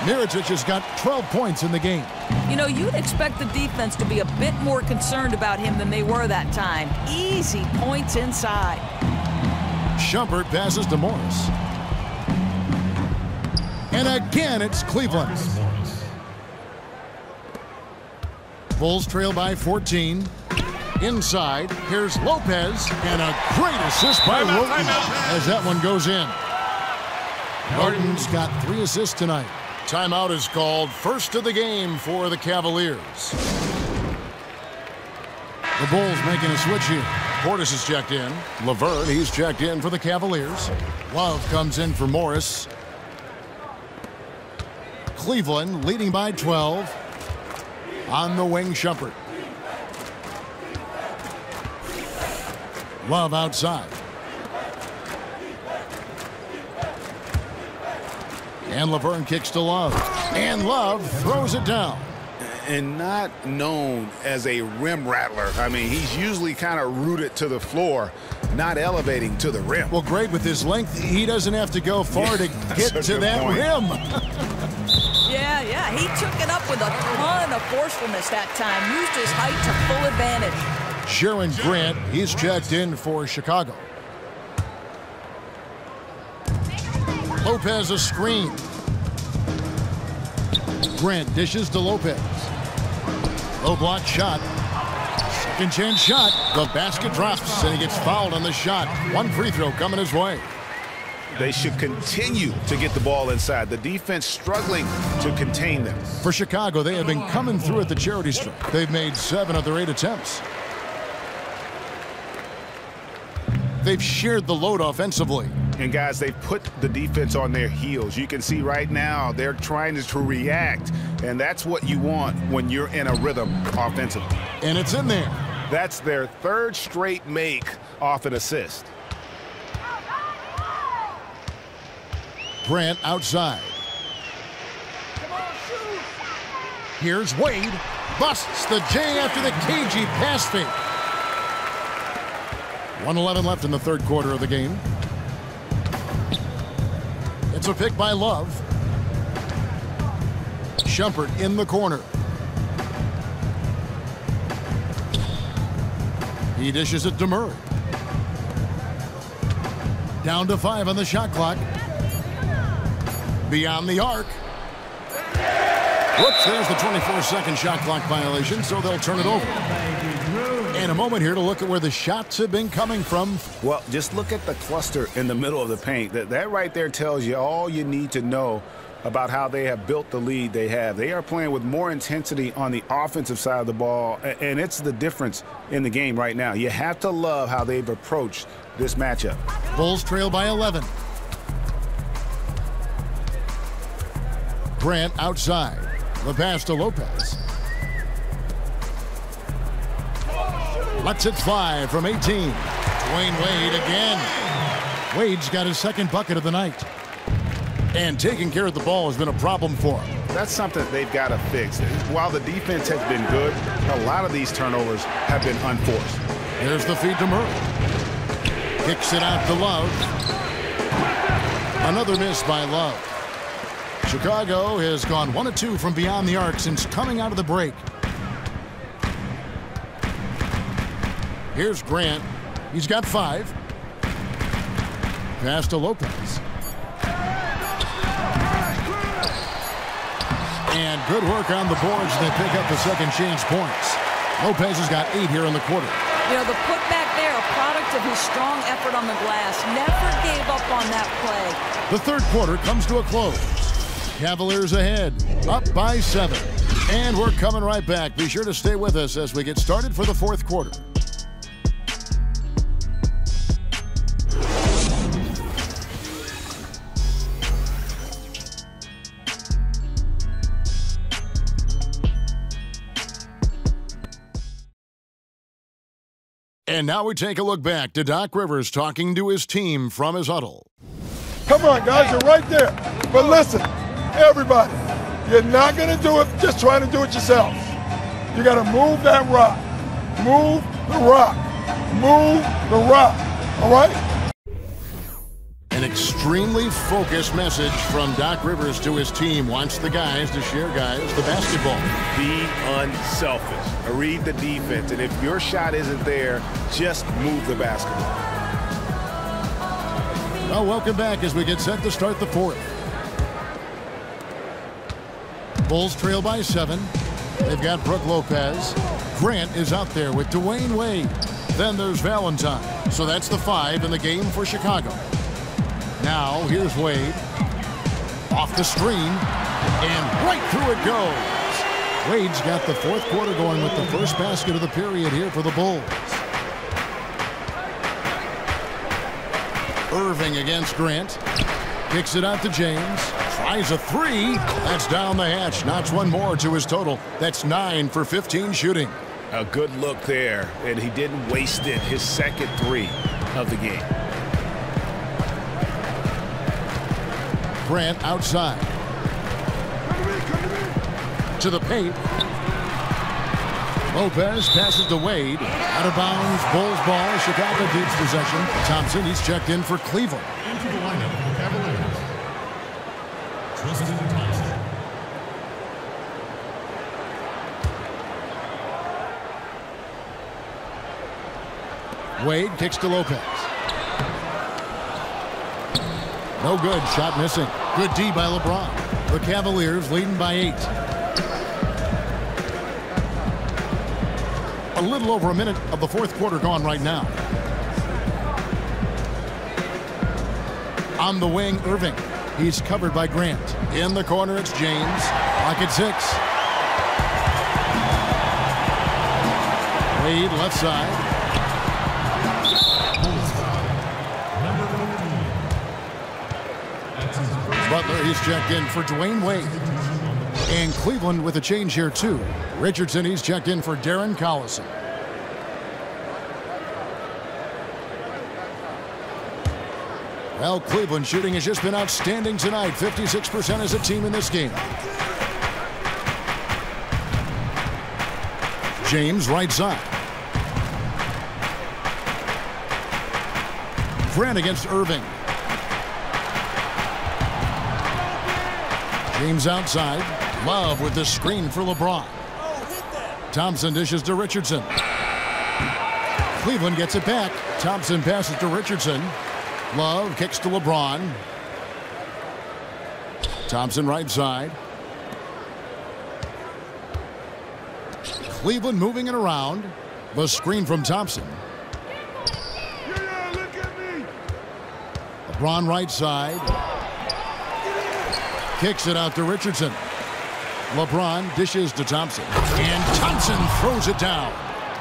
Mirotic has got 12 points in the game. You know, you'd expect the defense to be a bit more concerned about him than they were that time. Easy points inside. Shumpert passes to Morris. And again, it's Cleveland. Bulls trail by 14. Inside, here's Lopez, and a great assist by Roten as that one goes in. Roten's got 3 assists tonight. Timeout is called, first of the game for the Cavaliers. The Bulls making a switch here. Portis is checked in. Laverne, he's checked in for the Cavaliers. Love comes in for Morris. Cleveland leading by 12. On the wing, Shumpert. Love outside. And Laverne kicks to Love. And Love throws it down. And not known as a rim rattler. I mean, he's usually kind of rooted to the floor, not elevating to the rim. Well, great with his length. He doesn't have to go far to get to that rim. Yeah, he took it up with a ton of forcefulness that time. Used his height to full advantage. Sharon Grant, he's checked in for Chicago. Lopez a screen. Grant dishes to Lopez. Low block shot. Second chance shot. The basket drops and he gets fouled on the shot. One free throw coming his way. They should continue to get the ball inside. The defense struggling to contain them. For Chicago, they have been coming through at the charity stripe. They've made 7 of their 8 attempts. They've shared the load offensively. And guys, they've put the defense on their heels. You can see right now they're trying to react, and that's what you want when you're in a rhythm offensively. And it's in there. That's their 3rd straight make off an assist. Grant outside. Here's Wade. Busts the J after the cagey pass fake. 1:11 left in the 3rd quarter of the game. It's a pick by Love. Shumpert in the corner. He dishes it to Murray. Down to 5 on the shot clock. Beyond the arc. Whoops, there's the 24-second shot clock violation, so they'll turn it over. And a moment here to look at where the shots have been coming from. Well, just look at the cluster in the middle of the paint. That right there tells you all you need to know about how they have built the lead they have. They are playing with more intensity on the offensive side of the ball, and it's the difference in the game right now. You have to love how they've approached this matchup. Bulls trail by 11. Grant outside. The pass to Lopez. Lets it fly from 18. Dwayne Wade again. Wade's got his 2nd bucket of the night. And taking care of the ball has been a problem for him. That's something they've got to fix. While the defense has been good, a lot of these turnovers have been unforced. There's the feed to Murray. Kicks it out to Love. Another miss by Love. Chicago has gone 1 of 2 from beyond the arc since coming out of the break. Here's Grant. He's got 5. Pass to Lopez. And good work on the boards. They pick up the second chance points. Lopez has got 8 here in the quarter. You know, the putback there, a product of his strong effort on the glass. Never gave up on that play. The third quarter comes to a close. Cavaliers ahead, up by 7. And we're coming right back. Be sure to stay with us as we get started for the fourth quarter. And now we take a look back to Doc Rivers talking to his team from his huddle. Come on, guys, you're right there. But listen, everybody, you're not going to do it just trying to do it yourself. You got to move that rock. Move the rock. Move the rock. All right? An extremely focused message from Doc Rivers to his team. Wants the guys to share, the basketball. Be unselfish. Read the defense. And if your shot isn't there, just move the basketball. Well, welcome back as we get set to start the fourth. Bulls trail by 7. They've got Brook Lopez. Grant is out there with Dwayne Wade. Then there's Valentine. So that's the 5 in the game for Chicago. Now, here's Wade. Off the screen. And right through it goes. Wade's got the fourth quarter going with the first basket of the period here for the Bulls. Irving against Grant. Kicks it out to James. Tries a 3. That's down the hatch. Knocks one more to his total. That's 9 for 15 shooting. A good look there, and he didn't waste it. His second 3 of the game. Grant outside. To the paint. Lopez passes to Wade. Out of bounds, Bulls ball. Chicago keeps possession. Thompson, he's checked in for Cleveland. Into the lineup for the Cavaliers, Tristan Thompson. Wade kicks to Lopez. No good. Shot missing. Good D by LeBron. The Cavaliers leading by 8. A little over a minute of the fourth quarter gone right now. On the wing, Irving. He's covered by Grant. In the corner, it's James. Clock at 6. Wade left side. Butler, he's checked in for Dwayne Wade. And Cleveland with a change here, too. Richardson, he's checked in for Darren Collison. Well, Cleveland shooting has just been outstanding tonight. 56% as a team in this game. James, right side. Grant against Irving. James outside. Love with the screen for LeBron. Thompson dishes to Richardson. Cleveland gets it back. Thompson passes to Richardson. Love kicks to LeBron. Thompson right side. Cleveland moving it around. The screen from Thompson. LeBron right side. Kicks it out to Richardson. LeBron dishes to Thompson. And Thompson throws it down.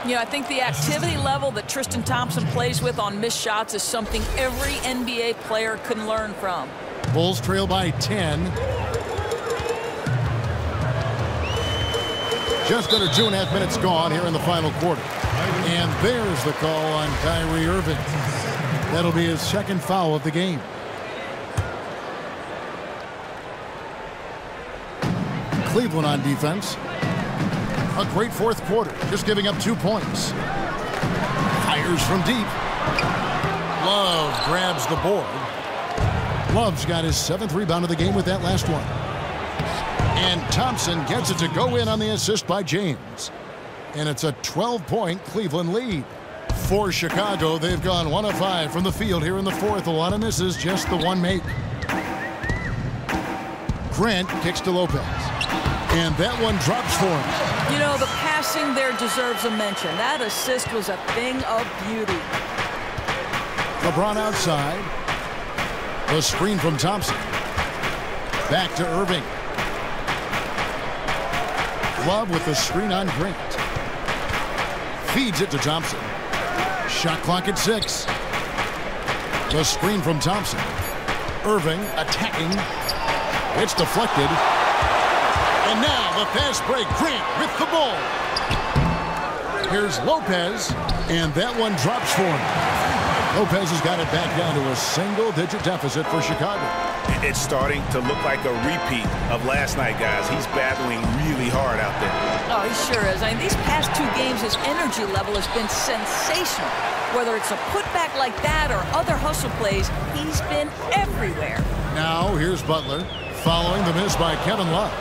Yeah, I think the activity level that Tristan Thompson plays with on missed shots is something every NBA player can learn from. Bulls trail by 10. Just under 2.5 minutes gone here in the final quarter. And there's the call on Kyrie Irving. That'll be his second foul of the game. Cleveland on defense. A great fourth quarter, just giving up 2 points. Fires from deep. Love grabs the board. Love's got his 7th rebound of the game with that last one. And Thompson gets it to go in on the assist by James. And it's a 12-point Cleveland lead. For Chicago, they've gone 1 of 5 from the field here in the fourth. A lot of misses, just the one make. Grant kicks to Lopez. And that one drops for him. You know, the passing there deserves a mention. That assist was a thing of beauty. LeBron outside. The screen from Thompson. Back to Irving. Love with the screen on Grant. Feeds it to Thompson. Shot clock at 6. The screen from Thompson. Irving attacking. It's deflected. And now the fast break. Grant with the ball. Here's Lopez. And that one drops for him. Lopez has got it back down to a single-digit deficit for Chicago. It's starting to look like a repeat of last night, guys. He's battling really hard out there. Oh, he sure is. I mean, these past 2 games, his energy level has been sensational. Whether it's a putback like that or other hustle plays, he's been everywhere. Now, here's Butler, following the miss by Kevin Love.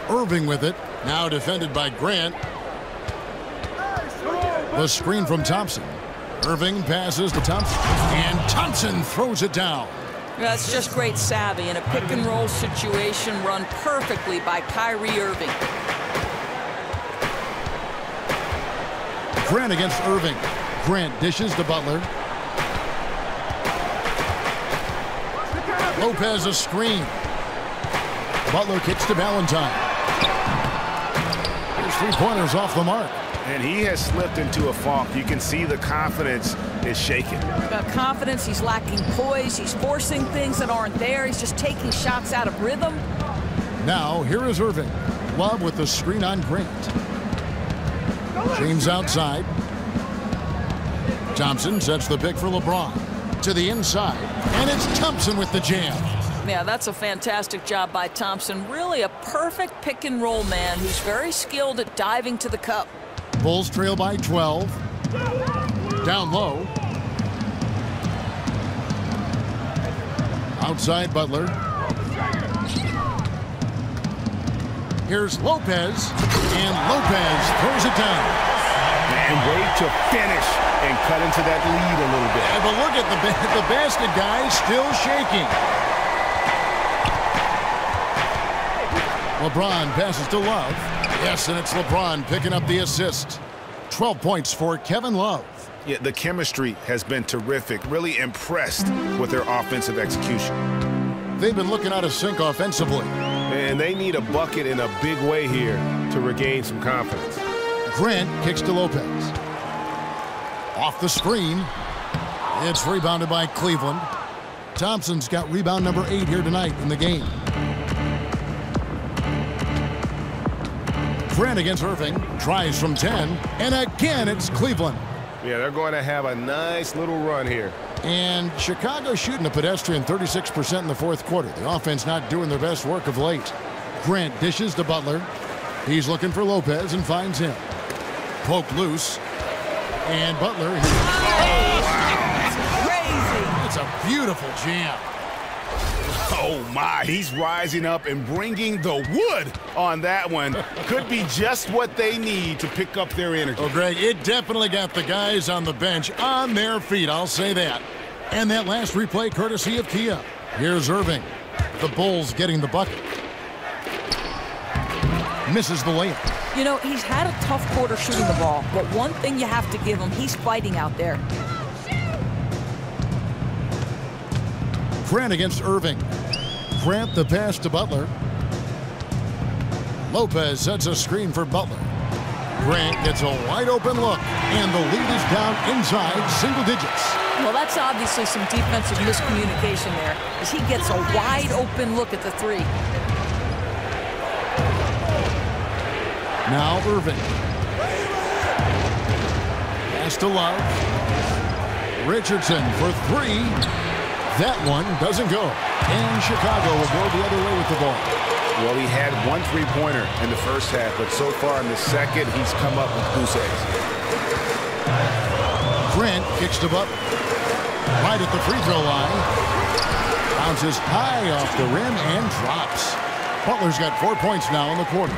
Irving with it, now defended by Grant. The screen from Thompson. Irving passes to Thompson. And Thompson throws it down. That's just great savvy in a pick-and-roll situation run perfectly by Kyrie Irving. Grant against Irving. Grant dishes to Butler. Lopez a screen. Butler kicks to Valentine. His 3-pointers off the mark. And he has slipped into a funk. You can see the confidence is shaken. Confidence, he's lacking poise, he's forcing things that aren't there, he's just taking shots out of rhythm. Now, here is Irving. Love with the screen on Grant. James outside. Thompson sets the pick for LeBron. To the inside. And it's Thompson with the jam. Yeah, that's a fantastic job by Thompson. Really a perfect pick-and-roll man who's very skilled at diving to the cup. Bulls trail by 12. Down low. Outside Butler. Here's Lopez. And Lopez throws it down. And wait to finish and cut into that lead a little bit. Yeah, but look at the basket guy still shaking. LeBron passes to Love. Yes, and it's LeBron picking up the assist. 12 points for Kevin Love. Yeah, the chemistry has been terrific. Really impressed with their offensive execution. They've been looking out of sync offensively. And they need a bucket in a big way here to regain some confidence. Grant kicks to Lopez. Off the screen. It's rebounded by Cleveland. Thompson's got rebound number 8 here tonight in the game. Grant against Irving. Tries from 10. And again, it's Cleveland. Yeah, they're going to have a nice little run here. And Chicago shooting a pedestrian 36% in the fourth quarter. The offense not doing their best work of late. Grant dishes to Butler. He's looking for Lopez and finds him. Poke loose. And Butler. Oh, wow. That's It's crazy. a beautiful jam. Oh, my. He's rising up and bringing the wood on that one. Could be just what they need to pick up their energy. Oh, Greg, it definitely got the guys on the bench on their feet. I'll say that. And that last replay courtesy of Kia. Here's Irving. The Bulls getting the bucket. Misses the layup. You know, he's had a tough quarter shooting the ball, but one thing you have to give him, he's fighting out there. Grant against Irving. Grant the pass to Butler. Lopez sets a screen for Butler. Grant gets a wide open look, and the lead is down inside single digits. Well, that's obviously some defensive miscommunication there, as he gets a wide open look at the 3. Now Irving. Pass to Love. Richardson for 3. That one doesn't go. And Chicago will go the other way with the ball. Well, he had 1 3-pointer in the first half, but so far in the second, he's come up with goose eggs. Grant kicks to Butler. Right at the free throw line. Bounces high off the rim and drops. Butler's got 4 points now in the quarter.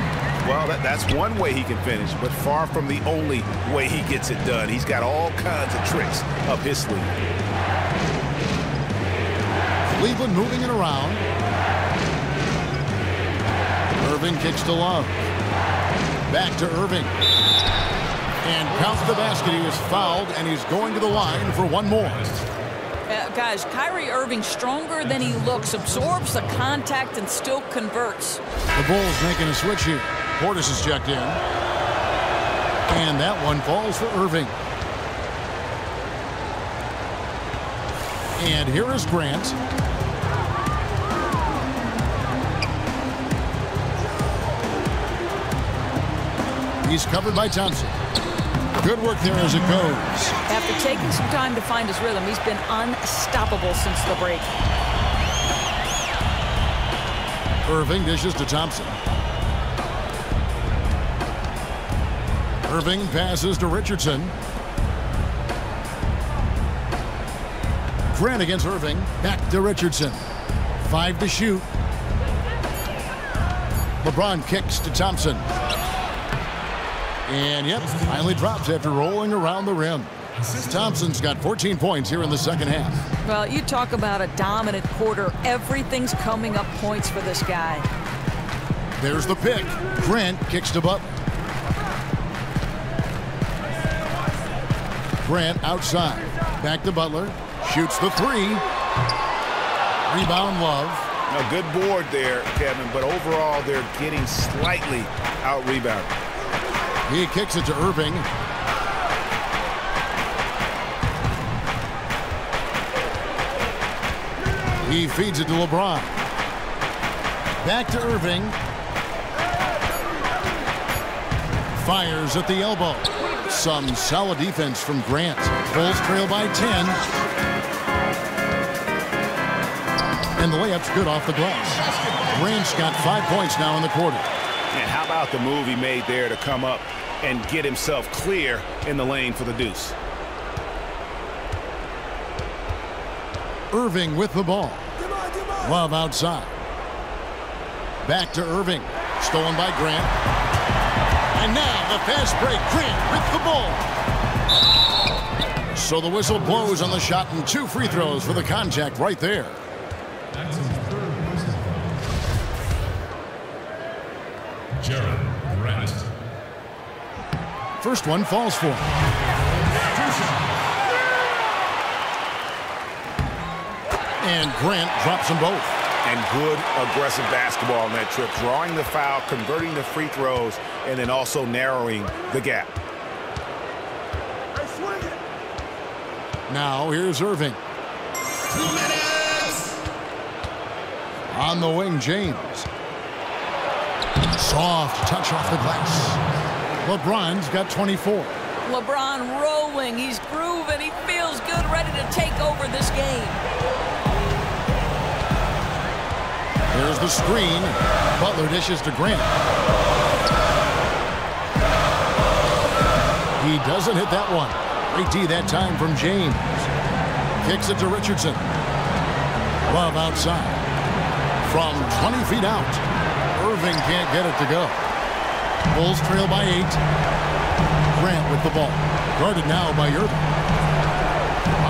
Well, that's one way he can finish, but far from the only way he gets it done. He's got all kinds of tricks up his sleeve. Cleveland moving it around. Irving kicks to Love. Back to Irving. And counts the basket. He is fouled, and he's going to the line for one more. Guys, Kyrie Irving, stronger than he looks, absorbs the contact and still converts. The Bulls making a switch here. Portis is checked in. And that one falls for Irving. And here is Grant. He's covered by Thompson. Good work there as it goes. After taking some time to find his rhythm, he's been unstoppable since the break. Irving dishes to Thompson. Irving passes to Richardson. Grant against Irving. Back to Richardson. 5 to shoot. LeBron kicks to Thompson. And yep, finally drops after rolling around the rim. Thompson's got 14 points here in the second half. Well, you talk about a dominant quarter. Everything's coming up points for this guy. There's the pick. Grant kicks to Butler. Grant outside. Back to Butler. Shoots the 3. Rebound Love. A good board there, Kevin, but overall they're getting slightly out-rebounded. He kicks it to Irving. He feeds it to LeBron. Back to Irving. Fires at the elbow. Some solid defense from Grant. Bulls trail by 10. And the layup's good off the glass. Grant's got 5 points now in the quarter. And how about the move he made there to come up and get himself clear in the lane for the deuce? Irving with the ball. Love outside. Back to Irving. Stolen by Grant. And now the fast break. Grant with the ball. So the whistle blows on the shot and 2 free throws for the contact right there. Jared Grant. First one falls for him. And Grant drops them both. And good aggressive basketball on that trip. Drawing the foul, converting the free throws, and then also narrowing the gap. Now here's Irving. 2 minutes. On the wing, James. Soft touch off the glass. LeBron's got 24. LeBron rolling. He's grooving. He feels good, ready to take over this game. There's the screen. Butler dishes to Grant. He doesn't hit that one. Great D that time from James. Kicks it to Richardson. Love outside. From 20 feet out. Irving can't get it to go. Bulls trail by 8. Grant with the ball. Guarded now by Irving.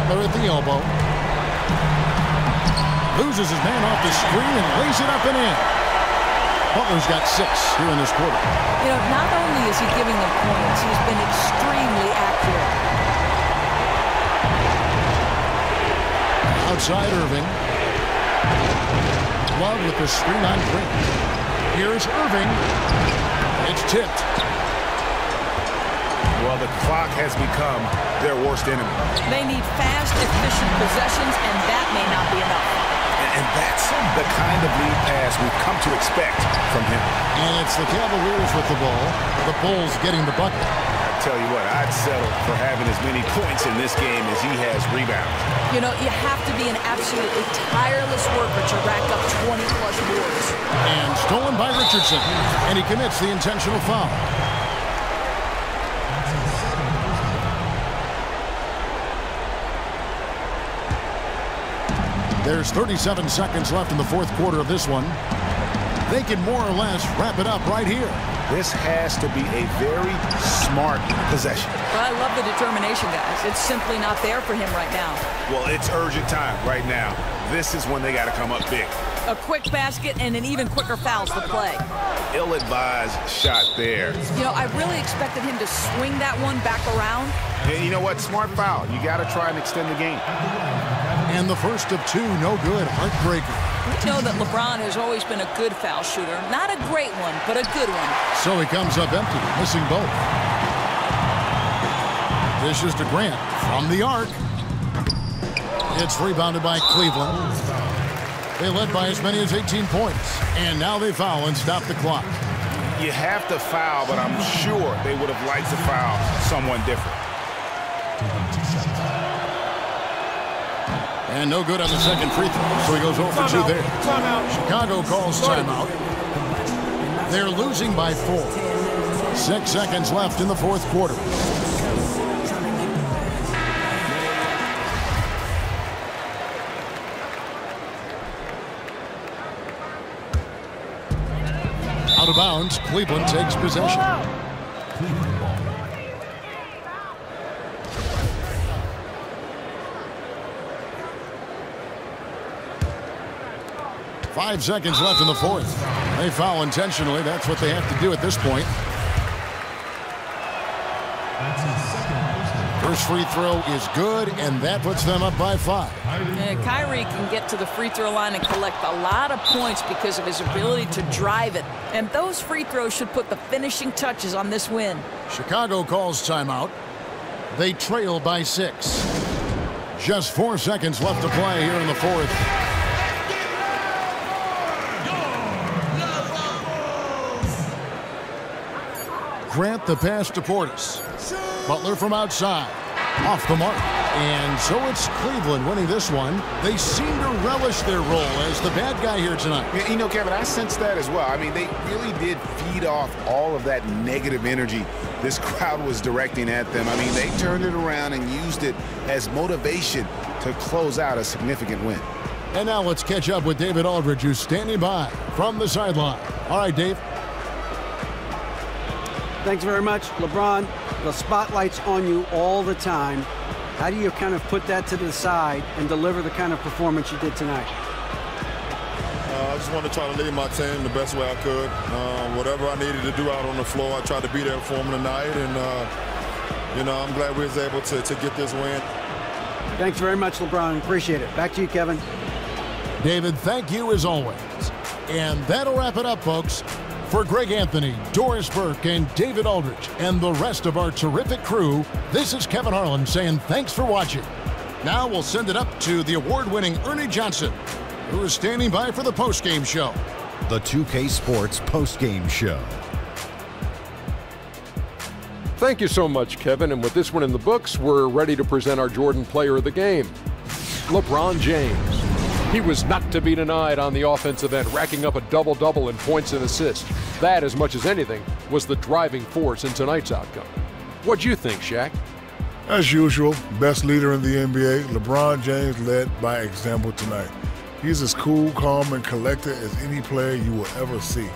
Butler at the elbow. Loses his man off the screen and lays it up and in. Butler's got 6 here in this quarter. You know, not only is he giving them points, he's been extremely accurate. Outside Irving. Love with the screen on Grant. Here's Irving. It's tipped. Well, the clock has become their worst enemy. They need fast, efficient possessions, and that may not be enough. And that's the kind of lead pass we've come to expect from him. And it's the Cavaliers with the ball. The Bulls getting the bucket. I tell you what, I'd settle for having as many points in this game as he has rebounds. You know, you have to be an absolutely tireless worker to rack up 20-plus boards. And stolen by Richardson. And he commits the intentional foul. There's 37 seconds left in the fourth quarter of this one. they can more or less wrap it up right here. This has to be a very smart possession. Well, I love the determination, guys. It's simply not there for him right now. Well, it's urgent time right now. This is when they got to come up big. A quick basket and an even quicker foul's the play. Ill-advised shot there. You know, I really expected him to swing that one back around. And you know what? Smart foul. You got to try and extend the game. And the first of two, no good. Heartbreaker. We know that LeBron has always been a good foul shooter. Not a great one, but a good one. So he comes up empty, missing both. Dishes to Grant from the arc. It's rebounded by Cleveland. They led by as many as 18 points. And now they foul and stop the clock. You have to foul, but I'm sure they would have liked to foul someone different. And no good on the second free throw, so he goes 0 for 2 there. Chicago calls timeout. They're losing by 4. 6 seconds left in the fourth quarter. Out of bounds, Cleveland takes possession. Cleveland ball. 5 seconds left in the fourth. They foul intentionally. That's what they have to do at this point. First free throw is good, and that puts them up by 5. And Kyrie can get to the free throw line and collect a lot of points because of his ability to drive it. And those free throws should put the finishing touches on this win. Chicago calls timeout. They trail by 6. Just 4 seconds left to play here in the fourth. Grant the pass to Portis. Butler from outside. Off the mark. And so it's Cleveland winning this one. They seem to relish their role as the bad guy here tonight. You know, Kevin, I sense that as well. I mean, they really did feed off all of that negative energy this crowd was directing at them. I mean, they turned it around and used it as motivation to close out a significant win. And now let's catch up with David Aldridge, who's standing by from the sideline. All right, Dave. Thanks very much, LeBron. The spotlight's on you all the time. How do you kind of put that to the side and deliver the kind of performance you did tonight? I just wanted to try to lead my team the best way I could. Whatever I needed to do out on the floor, I tried to be there for them tonight. And, you know, I'm glad we was able to get this win. Thanks very much, LeBron. Appreciate it. Back to you, Kevin. David, thank you as always. And that'll wrap it up, folks. For Greg Anthony, Doris Burke, and David Aldridge, and the rest of our terrific crew, this is Kevin Harlan saying thanks for watching. Now we'll send it up to the award-winning Ernie Johnson, who is standing by for the postgame show. The 2K Sports postgame show. Thank you so much, Kevin. And with this one in the books, we're ready to present our Jordan Player of the Game, LeBron James. He was not to be denied on the offensive end, racking up a double-double in points and assists. That, as much as anything, was the driving force in tonight's outcome. What'd you think, Shaq? As usual, best leader in the NBA, LeBron James led by example tonight. He's as cool, calm, and collected as any player you will ever see.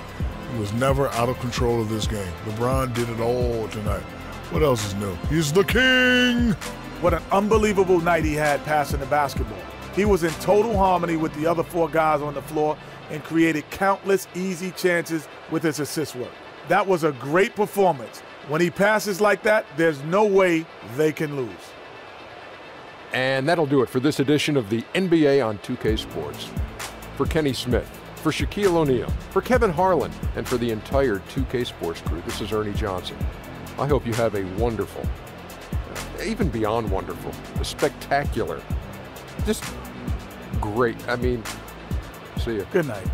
He was never out of control of this game. LeBron did it all tonight. What else is new? He's the king! What an unbelievable night he had passing the basketball. He was in total harmony with the other 4 guys on the floor and created countless easy chances with his assist work. That was a great performance. When he passes like that, there's no way they can lose. And that'll do it for this edition of the NBA on 2K Sports. For Kenny Smith, for Shaquille O'Neal, for Kevin Harlan, and for the entire 2K Sports crew, this is Ernie Johnson. I hope you have a wonderful, even beyond wonderful, a spectacular, just great. I mean, see you. Good night.